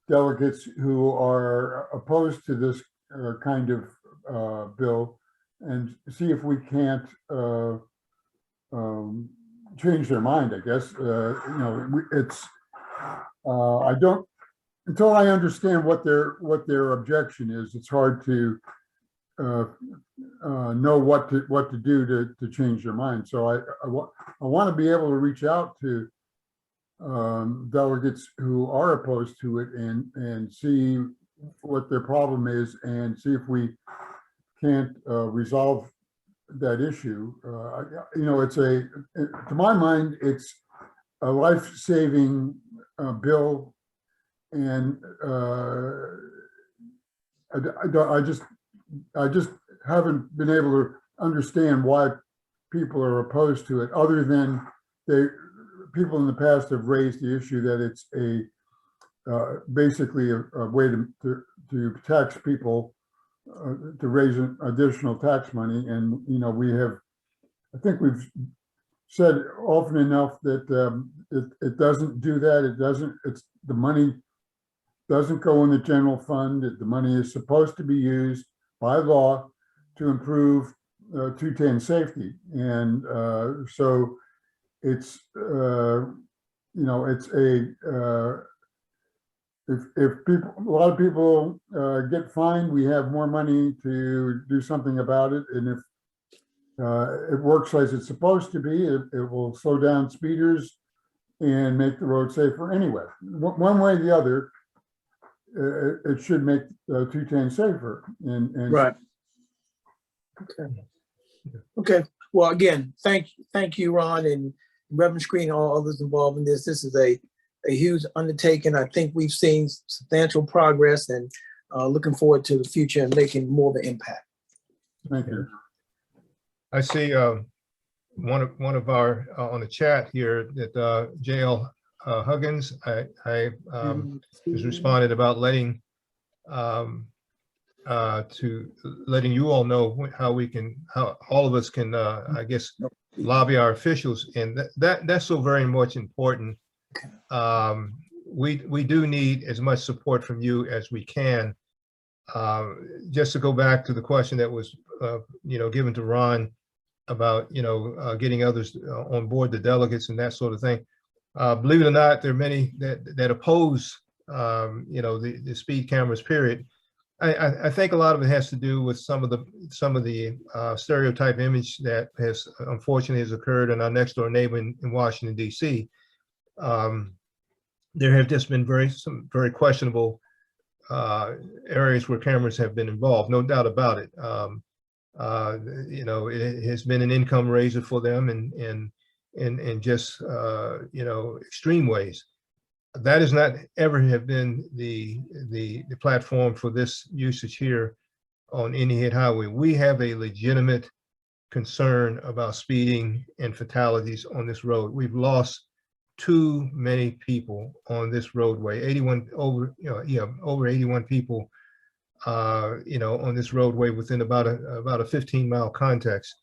delegates who are opposed to this kind of bill and see if we can't change their mind, I guess. I don't, until I understand what their objection is, it's hard to know what to do to change their mind. So I want to be able to reach out to delegates who are opposed to it and see what their problem is and see if we can't resolve that issue. It's to my mind, it's a life-saving bill, and I just haven't been able to understand why people are opposed to it, other than people in the past have raised the issue that it's basically a way to tax people, to raise additional tax money. And I think we've said often enough that it doesn't do that. The money doesn't go in the general fund. The money is supposed to be used by law to improve 210 safety. And so it's, it's if people, a lot of people get fined, we have more money to do something about it. And if it works as it's supposed to be, it will slow down speeders and make the road safer anyway. One way or the other, it should make 210 safer. And right. Okay. Well, again, thank you, Ron, and Reverend Screen, and all others involved in this. This is a huge undertaking. I think we've seen substantial progress, and looking forward to the future and making more of an impact. Thank you. I see one of our on the chat here that JL Huggins has responded about letting to letting you all know how we can, how all of us can, I guess, lobby our officials, and that's so very much important. We do need as much support from you as we can. Just to go back to the question that was, given to Ron about, getting others on board, the delegates and that sort of thing. Believe it or not, there are many that oppose, the speed cameras, period. I think a lot of it has to do with some of the stereotype image that has unfortunately has occurred in our next door neighbor in Washington, D.C. There have just been some very questionable areas where cameras have been involved, no doubt about it. It has been an income raiser for them in just extreme ways. That has not ever have been the platform for this usage here on Indian Head Highway. We have a legitimate concern about speeding and fatalities on this road. We've lost too many people on this roadway. Over 81 people, on this roadway within about a 15-mile context.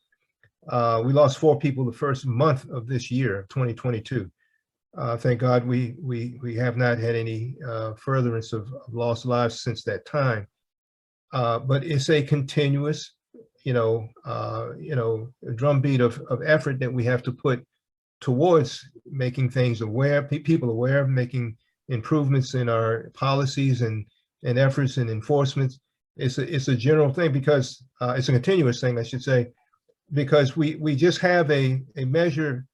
We lost 4 people the first month of this year, 2022. Thank God we have not had any furtherance of lost lives since that time. But it's a continuous, drumbeat of effort that we have to put towards making things aware, people aware, making improvements in our policies and efforts and enforcement. It's a general thing because it's a continuous thing, I should say, because we just have a measure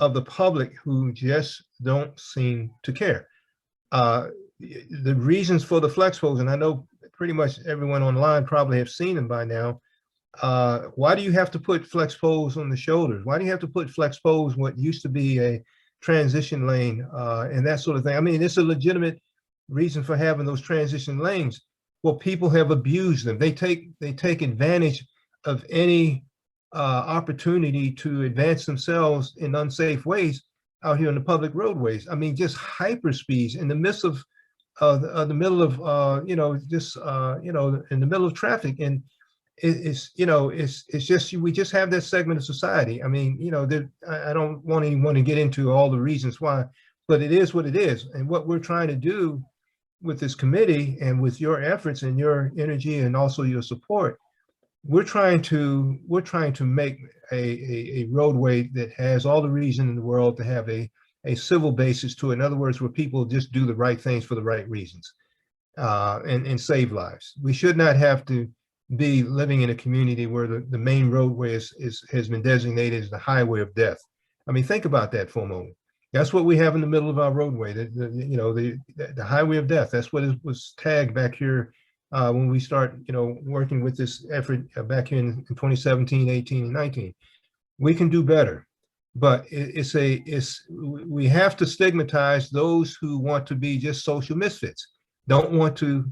of the public who just don't seem to care. The reasons for the flex poles, and I know pretty much everyone online probably have seen them by now. Why do you have to put flex poles on the shoulders? Why do you have to put flex poles what used to be a transition lane and that sort of thing? I mean, it's a legitimate reason for having those transition lanes. Well, people have abused them. They take advantage of any opportunity to advance themselves in unsafe ways out here in the public roadways. I mean, just hyper speeds in the midst of the middle of in the middle of traffic. And it's just, we just have that segment of society. I mean, I don't want anyone to get into all the reasons why, but it is what it is. And what we're trying to do with this committee and with your efforts and your energy and also your support, we're trying to make a roadway that has all the reason in the world to have a civil basis to it. In other words, where people just do the right things for the right reasons and save lives. We should not have to be living in a community where the main roadway has been designated as the highway of death. I mean, think about that for a moment. That's what we have in the middle of our roadway, the highway of death. That's what was tagged back here when we start, working with this effort back in 2017, 18, and 19. We can do better, but we have to stigmatize those who want to be just social misfits, don't want to,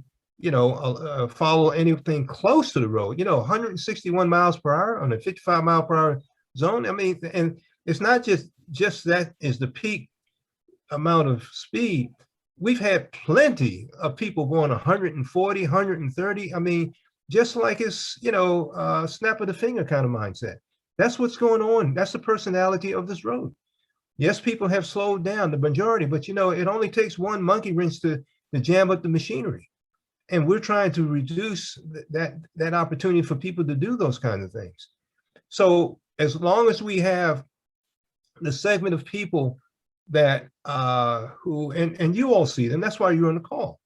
follow anything close to the road. 161 miles per hour on a 55-mile-per-hour zone. I mean, and it's not just that is the peak amount of speed. We've had plenty of people going 140, 130. I mean, just like it's, snap of the finger kind of mindset. That's what's going on. That's the personality of this road. Yes, people have slowed down, the majority, but it only takes one monkey wrench to jam up the machinery. And we're trying to reduce that opportunity for people to do those kinds of things. So as long as we have the segment of people that who and you all see them, that's why you're on the call.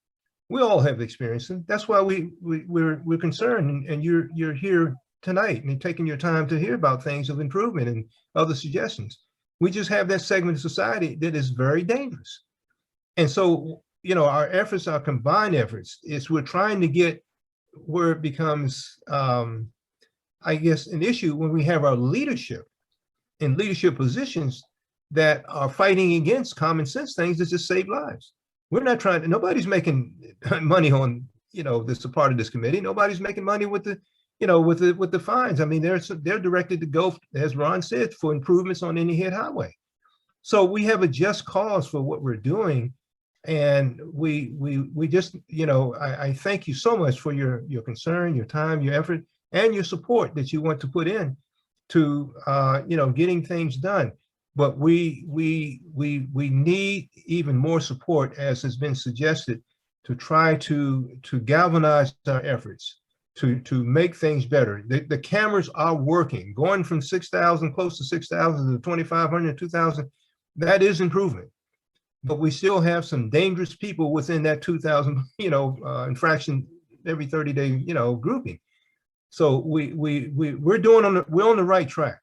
We all have experienced them. That's why we're concerned, and you're here tonight and taking your time to hear about things of improvement and other suggestions. We just have that segment of society that is very dangerous. And so, our efforts, our combined efforts, is we're trying to get where it becomes, I guess, an issue when we have our leadership in leadership positions that are fighting against common sense things that just save lives. We're not trying to, nobody's making money on, this a part of this committee. Nobody's making money with the, with the fines. I mean, they're directed to go, as Ron said, for improvements on Indian Head Highway. So we have a just cause for what we're doing. And we just, I thank you so much for your concern, your time, your effort, and your support that you want to put in to, getting things done. But we need even more support, as has been suggested, to try to galvanize our efforts to make things better. The cameras are working, going from 6,000, close to 6,000 to 2,500, 2,000. That is improvement. But we still have some dangerous people within that 2,000, infraction every 30-day, grouping. So we're on the right track.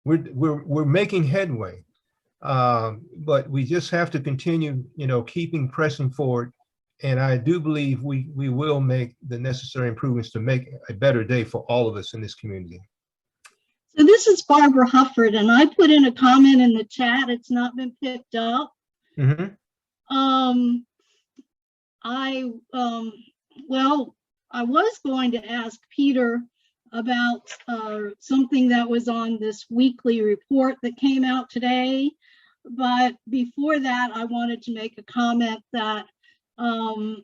We're making headway, but we just have to continue, keeping pressing forward. And I do believe we will make the necessary improvements to make a better day for all of us in this community. So this is Barbara Hufford, and I put in a comment in the chat. It's not been picked up. Mm-hmm. I was going to ask Peter about something that was on this weekly report that came out today. But before that, I wanted to make a comment that a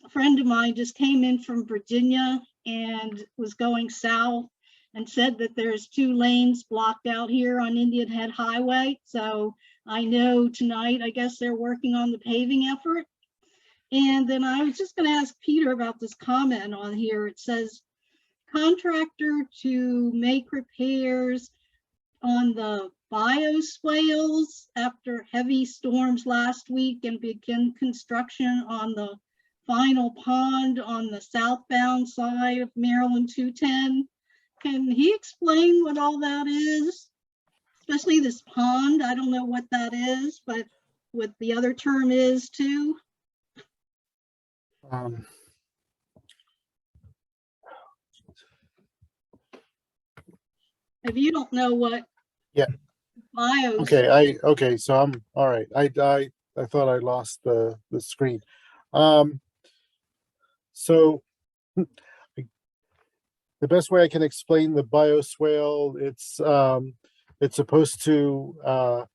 friend of mine just came in from Virginia and was going south and said that there's 2 lanes blocked out here on Indian Head Highway. So I know tonight, I guess they're working on the paving effort. And then I was just going to ask Peter about this comment on here. It says, contractor to make repairs on the bioswales after heavy storms last week and begin construction on the final pond on the southbound side of Maryland 210. Can he explain what all that is? Especially this pond. I don't know what that is, but what the other term is too. If you don't know what. Yeah. Bios. Okay, so I'm all right. I thought I lost the screen. So the best way I can explain the bioswale, it's supposed to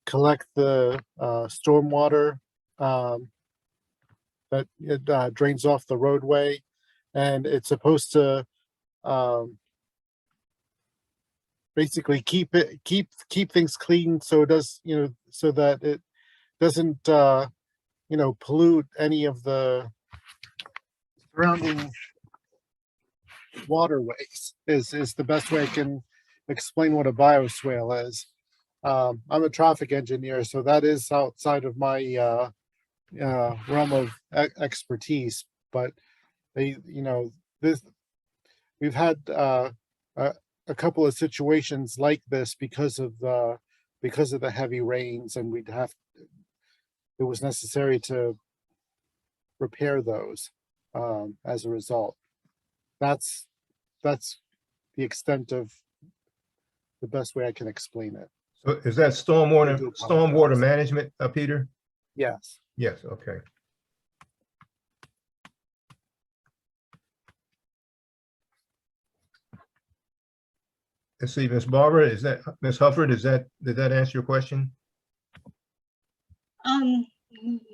collect the stormwater that it drains off the roadway, and it's supposed to basically keep things clean, so it does, so that it doesn't pollute any of the surrounding waterways. Is the best way I can explain what a bioswale is. I'm a traffic engineer, so that is outside of my realm of expertise. But we've had a couple of situations like this because of the heavy rains, and it was necessary to repair those as a result. That's the extent of the best way I can explain it. So is that stormwater management, Peter? Yes. Yes, okay. Let's see, Ms. Barbara, Ms. Hufford, did that answer your question?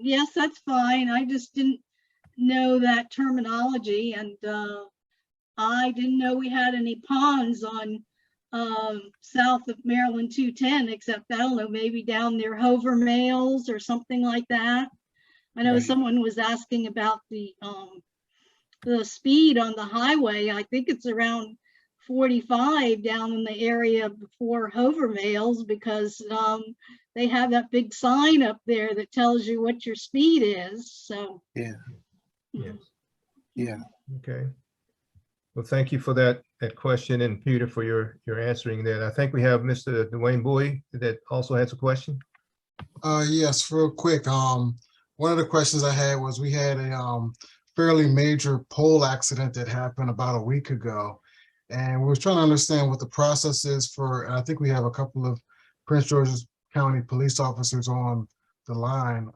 Yes, that's fine. I just didn't know that terminology, and I didn't know we had any ponds on south of Maryland 210, except, I don't know, maybe down near Hover Mills or something like that. I know someone was asking about the speed on the highway. I think it's around 45 down in the area before Hover Mills, because they have that big sign up there that tells you what your speed is. So yeah. Okay. Well, thank you for that question, and Peter, for your answering that. I think we have Mr. Dwayne Bowie that also has a question. Yes, real quick. One of the questions I had was, we had a fairly major pole accident that happened about a week ago, and we were trying to understand what the process is for, and I think we have a couple of Prince George's County police officers on the line.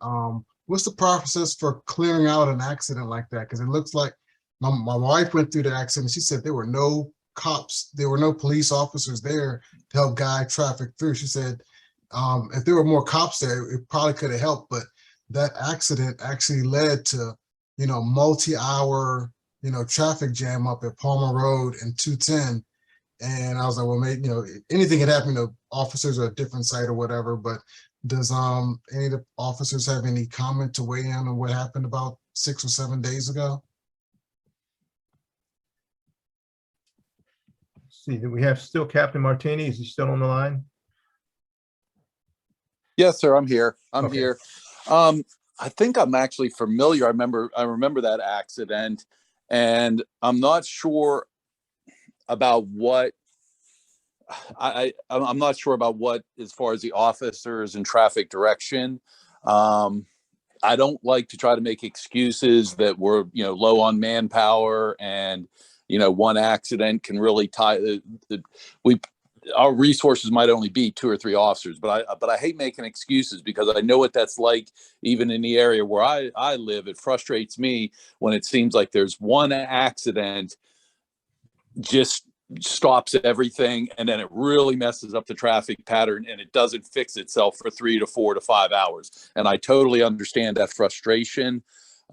What's the process for clearing out an accident like that? Because it looks like my wife went through the accident. She said there were no cops, there were no police officers there to help guide traffic through. She said if there were more cops there, it probably could have helped, but that accident actually led to, multi-hour, traffic jam up at Palmer Road and 210. And I was like, well, maybe, anything could happen. Officers are a different site or whatever, but does any of the officers have any comment to weigh in on what happened about 6 or 7 days ago? See, do we have still Captain Martini? Is he still on the line? Yes, sir. I'm here. I'm Okay. here. I think I'm actually familiar. I remember that accident, and I'm not sure about what I'm not sure about what as far as the officers and traffic direction. I don't like to try to make excuses that we're low on manpower, and one accident can really tie our resources might only be 2 or 3 officers, but I hate making excuses because I know what that's like. Even in the area where I live, it frustrates me when it seems like there's one accident just stops everything, and then it really messes up the traffic pattern, and it doesn't fix itself for 3 to 4 to 5 hours. And I totally understand that frustration.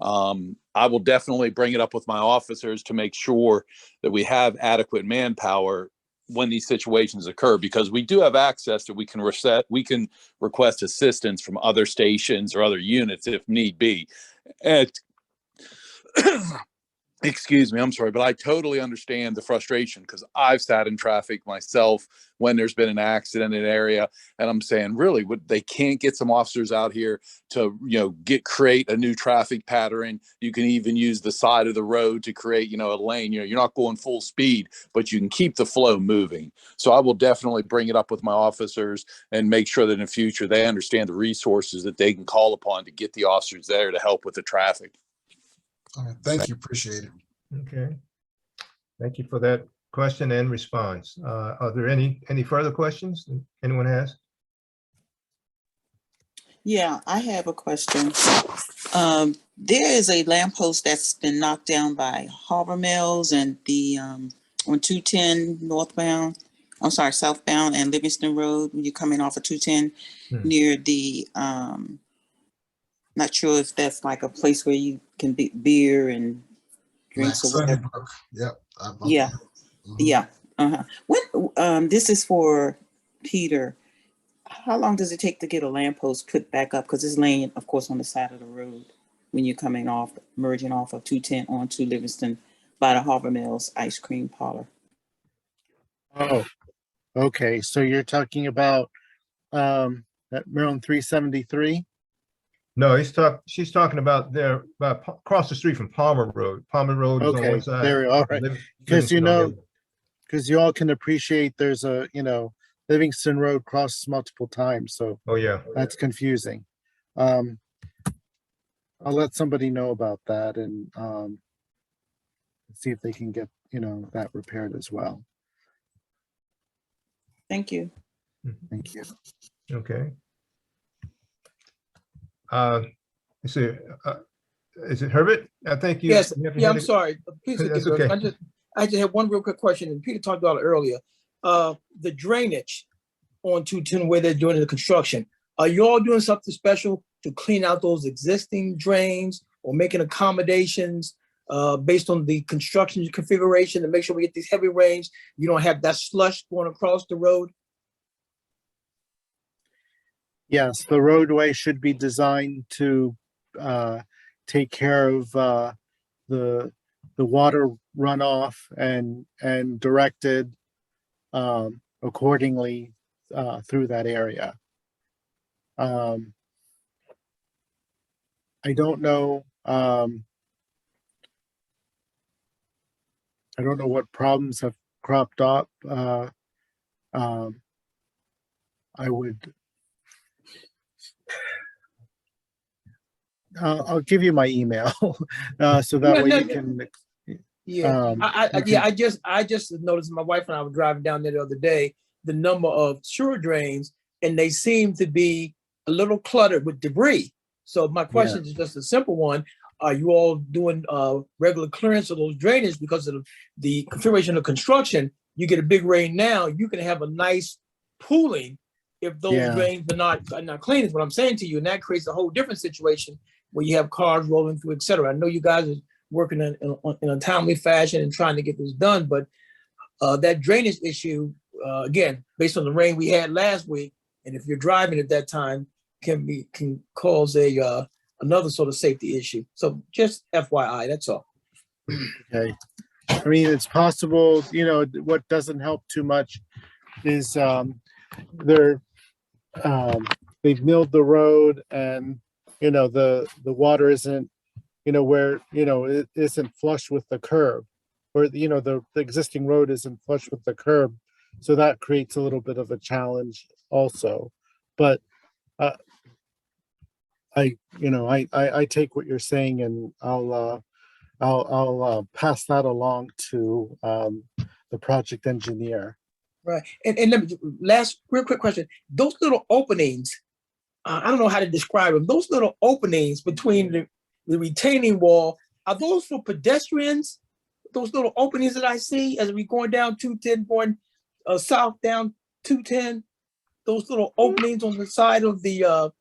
I will definitely bring it up with my officers to make sure that we have adequate manpower when these situations occur, because we do have access that we can request assistance from other stations or other units if need be. And excuse me, I'm sorry, but I totally understand the frustration because I've sat in traffic myself when there's been an accident in an area, and I'm saying, really, they can't get some officers out here to, create a new traffic pattern. You can even use the side of the road to create, a lane. You're not going full speed, but you can keep the flow moving. So I will definitely bring it up with my officers and make sure that in the future they understand the resources that they can call upon to get the officers there to help with the traffic. All right, thank you, appreciate it. Okay. Thank you for that question and response. Are there any further questions that anyone has? Yeah, I have a question. There is a lamppost that's been knocked down by Harbor Mills and the on 210 southbound and Livingston Road when you're coming off of 210 near the not sure if that's like a place where you can be beer and drinks or whatever. Yep. Yeah. Yeah. When this is for Peter. How long does it take to get a lamppost put back up? Because it's laying, of course, on the side of the road when you're merging off of 210 onto Livingston by the Harbor Mills ice cream parlor. Oh, okay. So you're talking about at Maryland 373? No, she's talking about across the street from Palmer Road. Palmer Road is on Okay, one side. there, all right. Because because you all can appreciate there's a, Livingston Road crosses multiple times, so Oh, yeah. that's confusing. I'll let somebody know about that and see if they can get, that repaired as well. Thank you. Thank you. Okay. Is it Herbert? I think you. Yes, you yeah, I'm sorry. Please That's forgive me. okay. I just have one real quick question, and Peter talked about it earlier. The drainage on 210 where they're doing the construction. Are you all doing something special to clean out those existing drains or making accommodations based on the construction configuration to make sure we get these heavy rains? You don't have that slush going across the road? Yes, the roadway should be designed to take care of the water runoff and directed accordingly through that area. I don't know. I don't know what problems have cropped up. I would. I'll give you my email so that way you can. Yeah, I just noticed my wife and I were driving down there the other day, the number of sewer drains, and they seem to be a little cluttered with debris. So my question is just a simple one. Are you all doing regular clearance of those drainage because of the configuration of construction? You get a big rain now, you can have a nice pooling if those Yeah. drains are not clean, is what I'm saying to you. And that creates a whole different situation where you have cars rolling through, et cetera. I know you guys are working in a timely fashion and trying to get this done, but that drainage issue, again, based on the rain we had last week, and if you're driving at that time, can cause another sort of safety issue. So just FYI, that's all. Okay. I mean, it's possible, what doesn't help too much is they've milled the road and, the water isn't, where, it isn't flush with the curb, or, the existing road isn't flush with the curb. So that creates a little bit of a challenge also. But I take what you're saying, and I'll pass that along to the project engineer. Right. And let me, last real quick question. Those little openings, I don't know how to describe them. Those little openings between the retaining wall, are those for pedestrians? Those little openings that I see as we going down 210, going south down 210, those little openings on the side of the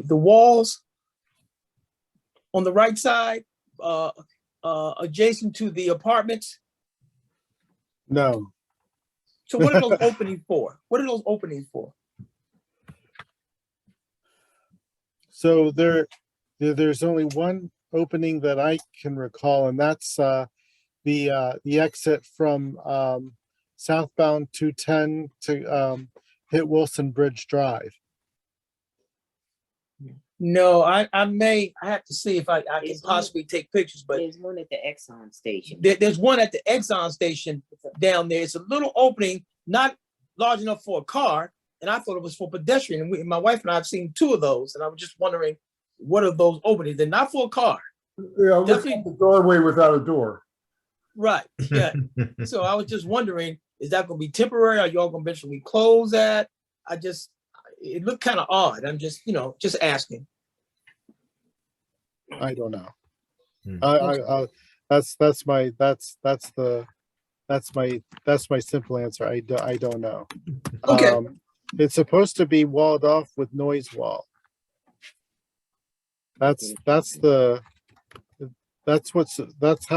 walls on the right side, adjacent to the apartments. No. So what are those openings for? What are those openings for? So there's only one opening that I can recall, and that's the exit from southbound 210 to hit Wilson Bridge Drive. No, I have to see if I can possibly take pictures, but There's one at the Exxon station. there's one at the Exxon station down there. It's a little opening, not large enough for a car, and I thought it was for pedestrian. And my wife and I have seen two of those, and I was just wondering, what are those openings? They're not for a car. Yeah, looks like a doorway without a door. Right, yeah. So I was just wondering, is that gonna be temporary? Are y'all gonna eventually close that? It looked kind of odd. I'm just, just asking. I don't know. Hmm. That's my simple answer. I don't know. Okay. It's supposed to be walled off with noise wall. That's how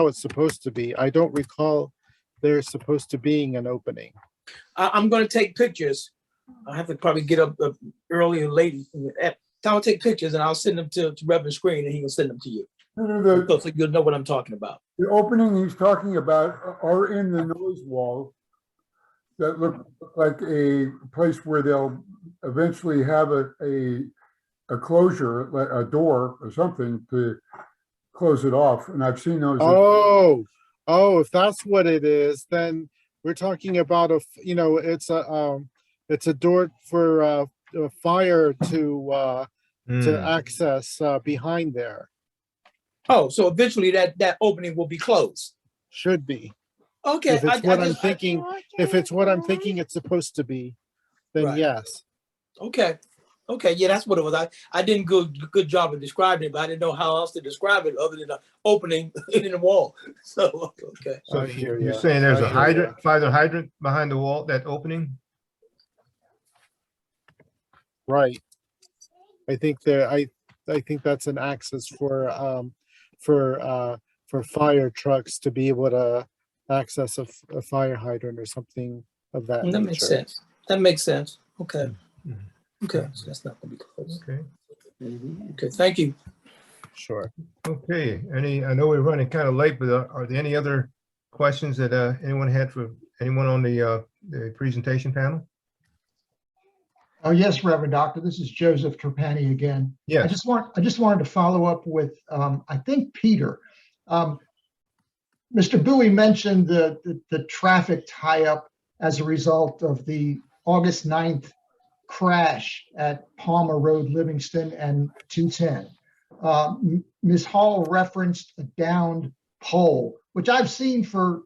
it's supposed to be. I don't recall there's supposed to being an opening. I'm gonna take pictures. I have to probably get up early or late. I'll take pictures and I'll send them to Reverend Screen, and he will send them to you. So you'll know what I'm talking about. The opening he's talking about are in the noise wall that look like a place where they'll eventually have a closure, like a door or something to close it off. And I've seen those. Oh, if that's what it is, then we're talking about it's a door for a fire to access behind there. Oh, so eventually that opening will be closed. Should be. Okay. If it's what I'm thinking, it's supposed to be, then Right. yes. Okay. Yeah, that's what it was. I didn't good job of describing it, but I didn't know how else to describe it other than an opening in the wall. So okay. So I hear you're ya. saying there's I a hear hydrant, fire hydrant behind the wall, that opening? Right. I think that's an access for fire trucks to be able to access a fire hydrant or something of that That nature. makes sense. That makes sense. Okay. Mhm. Okay. So that's not gonna be closed. Okay. Okay. Thank you. Sure. Okay, I know we're running kind of late, but are there any other questions that anyone had for anyone on the presentation panel? Oh, yes, Reverend Doctor, this is Joseph Trapani again. I Yes. just wanted to follow up with, I think, Peter. Mr. Bowie mentioned the traffic tie-up as a result of the August 9th crash at Palmer Road, Livingston and 210. Ms. Hall referenced a downed pole, which I've seen for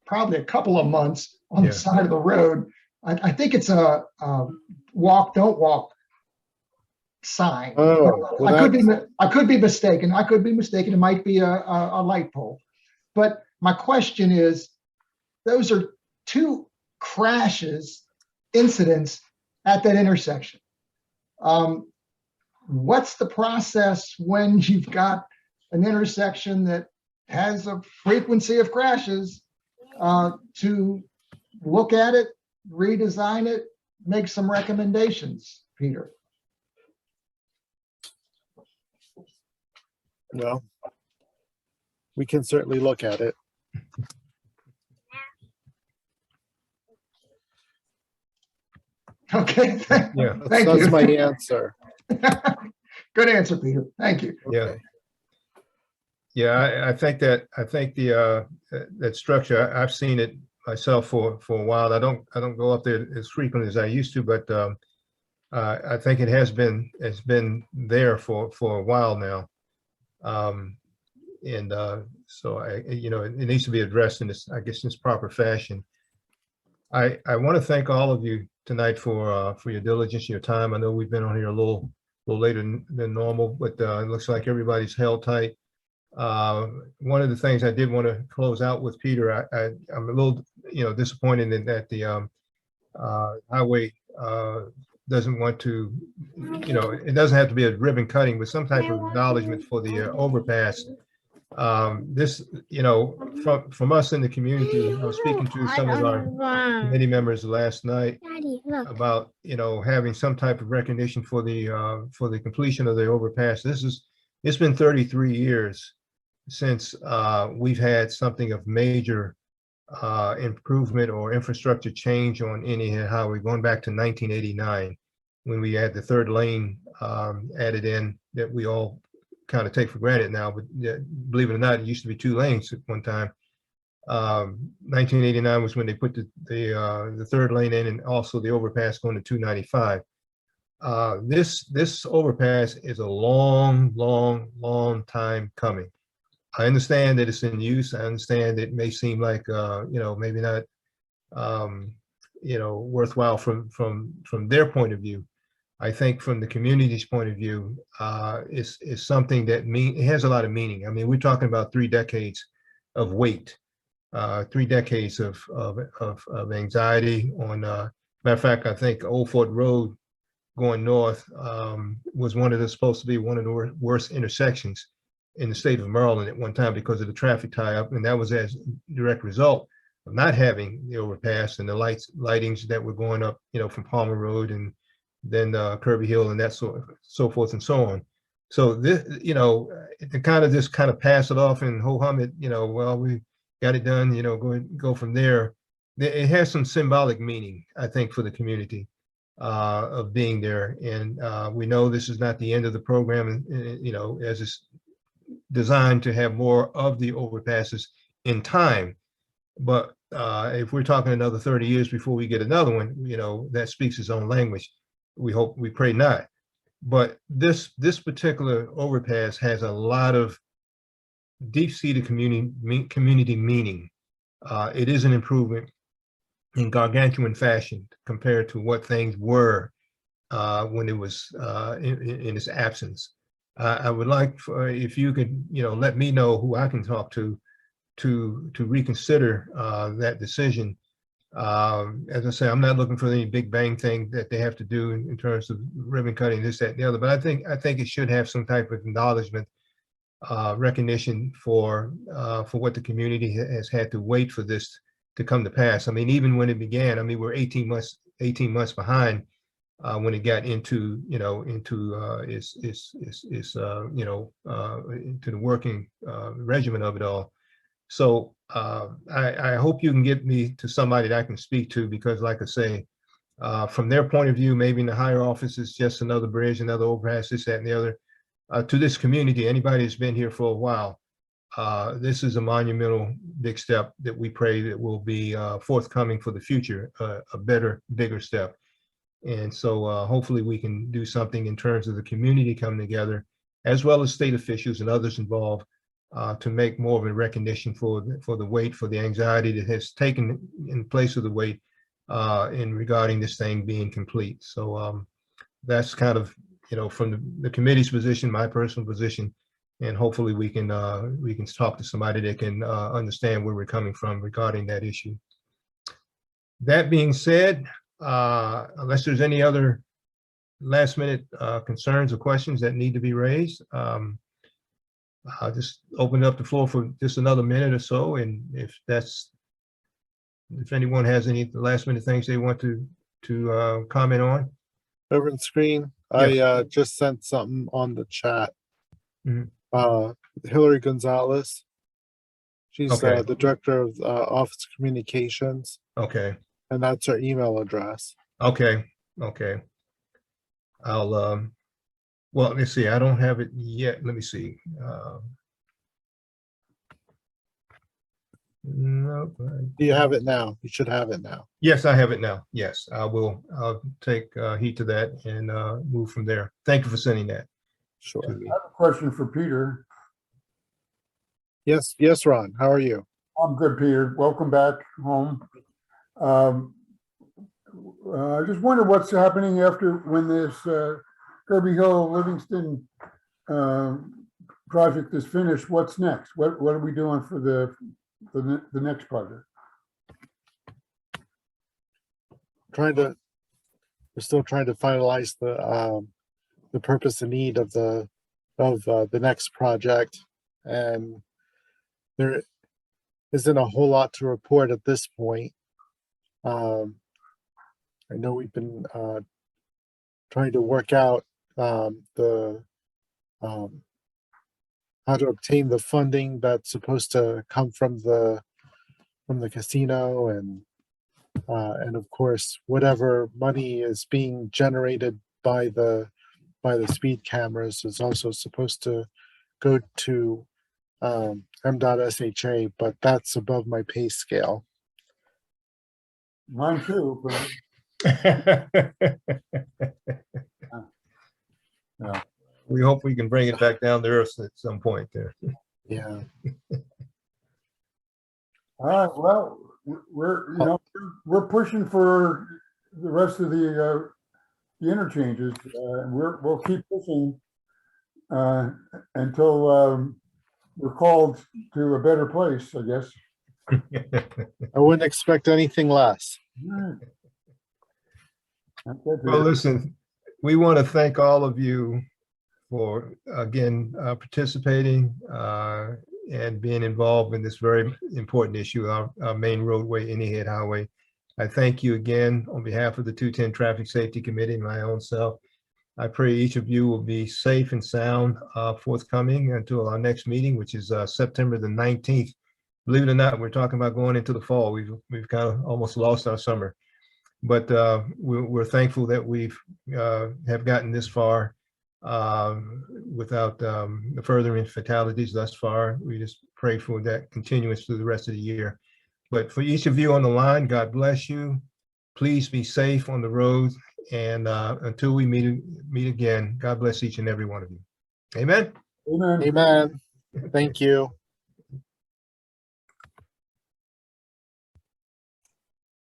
probably a couple of months on Yeah. the side of the road. I think it's a walk, don't walk sign. Oh, well, I could be mistaken. It might be a light pole. But my question is, those are two crashes incidents at that intersection. What's the process when you've got an intersection that has a frequency of crashes to look at it, redesign it, make some recommendations, Peter? Well, we can certainly look at it. Okay. Yeah. Thank That's you. my answer. Good answer, Peter. Thank you. Yeah. Okay. Yeah, I think the that structure, I've seen it myself for a while. I don't go up there as frequently as I used to, but I think it's been there for a while now. So it needs to be addressed in this, I guess, this proper fashion. I want to thank all of you tonight for your diligence, your time. I know we've been on here a little later than normal, but it looks like everybody's held tight. One of the things I did want to close out with, Peter, I'm a little, disappointed in that the highway doesn't want to, it doesn't have to be a ribbon cutting, but some type of acknowledgement for the overpass. This, from us in the community, I was speaking to some of our committee members last night about, having some type of recognition for the completion of the overpass. It's been 33 years since we've had something of major improvement or infrastructure change on any highway, going back to 1989, when we had the third lane added in that we all kind of take for granted now, but believe it or not, it used to be 2 lanes at one time. 1989 was when they put the third lane in, and also the overpass going to 295. This overpass is a long time coming. I understand that it's in use. I understand it may seem like maybe not worthwhile from their point of view. I think from the community's point of view, is something that it has a lot of meaning. I mean, we're talking about 3 decades of wait, 3 decades of anxiety on. Matter of fact, I think Old Fort Road going north was supposed to be one of the worst intersections in the state of Maryland at one time because of the traffic tie-up, and that was as a direct result of not having the overpass and the lightings that were going up, from Palmer Road and then Kirby Hill and that so forth and so on. So this, to kind of pass it off and ho-hum it, well, we got it done, go from there. It has some symbolic meaning, I think, for the community of being there. And we know this is not the end of the program, as it's designed to have more of the overpasses in time. But if we're talking another 30 years before we get another one, that speaks its own language. We pray not. But this particular overpass has a lot of deep-seated community meaning. It is an improvement in gargantuan fashion compared to what things were when it was in its absence. I would like if you could, let me know who I can talk to reconsider that decision. As I say, I'm not looking for any big bang thing that they have to do in terms of ribbon cutting, this, that, and the other. But I think it should have some type of acknowledgement, recognition for what the community has had to wait for this to come to pass. I mean, even when it began, I mean, we're 18 months behind when it got into into the working regimen of it all. So I hope you can get me to somebody that I can speak to, because like I say, from their point of view, maybe in the higher office, it's just another bridge, another overpass, this, that, and the other. To this community, anybody that's been here for a while, this is a monumental big step that we pray that will be forthcoming for the future, a better, bigger step. And so hopefully we can do something in terms of the community coming together, as well as state officials and others involved, to make more of a recognition for the wait, for the anxiety that has taken in place of the wait in regarding this thing being complete. So that's kind of, from the committee's position, my personal position, and hopefully we can talk to somebody that can understand where we're coming from regarding that issue. That being said, unless there's any other last minute concerns or questions that need to be raised, I'll just open up the floor for just another minute or so. And if anyone has any last minute things they want to comment on. Over the screen, I just sent something on the chat. Mhm. Hillary Gonzalez. She's Okay. the director of Office Communications, Okay. and that's her email address. Okay. Okay. I'll, well, let's see. I don't have it yet. Let me see. Nope. Do you have it now? You should have it now. Yes, I have it now. Yes, I'll take heed to that and move from there. Thank you for sending that Sure. to me. I have a question for Peter. Yes, Ron. How are you? I'm good, Peter. Welcome back home. I just wonder what's happening after when this Kirby Hill Livingston project is finished. What's next? What are we doing for the next project? We're still trying to finalize the purpose and need of the next project, and there isn't a whole lot to report at this point. I know we've been trying to work out how to obtain the funding that's supposed to come from the casino, and of course whatever money is being generated by the speed cameras is also supposed to go to M.SHA, but that's above my pay scale. Mine too, but yeah. We hope we can bring it back down to earth at some point there. Yeah. All right, well, we're pushing for the rest of the interchanges. We'll keep pushing until we're called to a better place, I guess. I wouldn't expect anything less. All right. Well, listen, we want to thank all of you for, again, participating and being involved in this very important issue, our main roadway, Anyhead Highway. I thank you again on behalf of the 210 Traffic Safety Committee and my own self. I pray each of you will be safe and sound forthcoming until our next meeting, which is September the 19th. Believe it or not, we're talking about going into the fall. We've kind of almost lost our summer, but we're thankful that we've have gotten this far without the further fatalities thus far. We just pray for that continuance through the rest of the year. But for each of you on the line, God bless you. Please be safe on the road. And until we meet again, God bless each and every one of you. Amen. Amen. Amen. Thank you.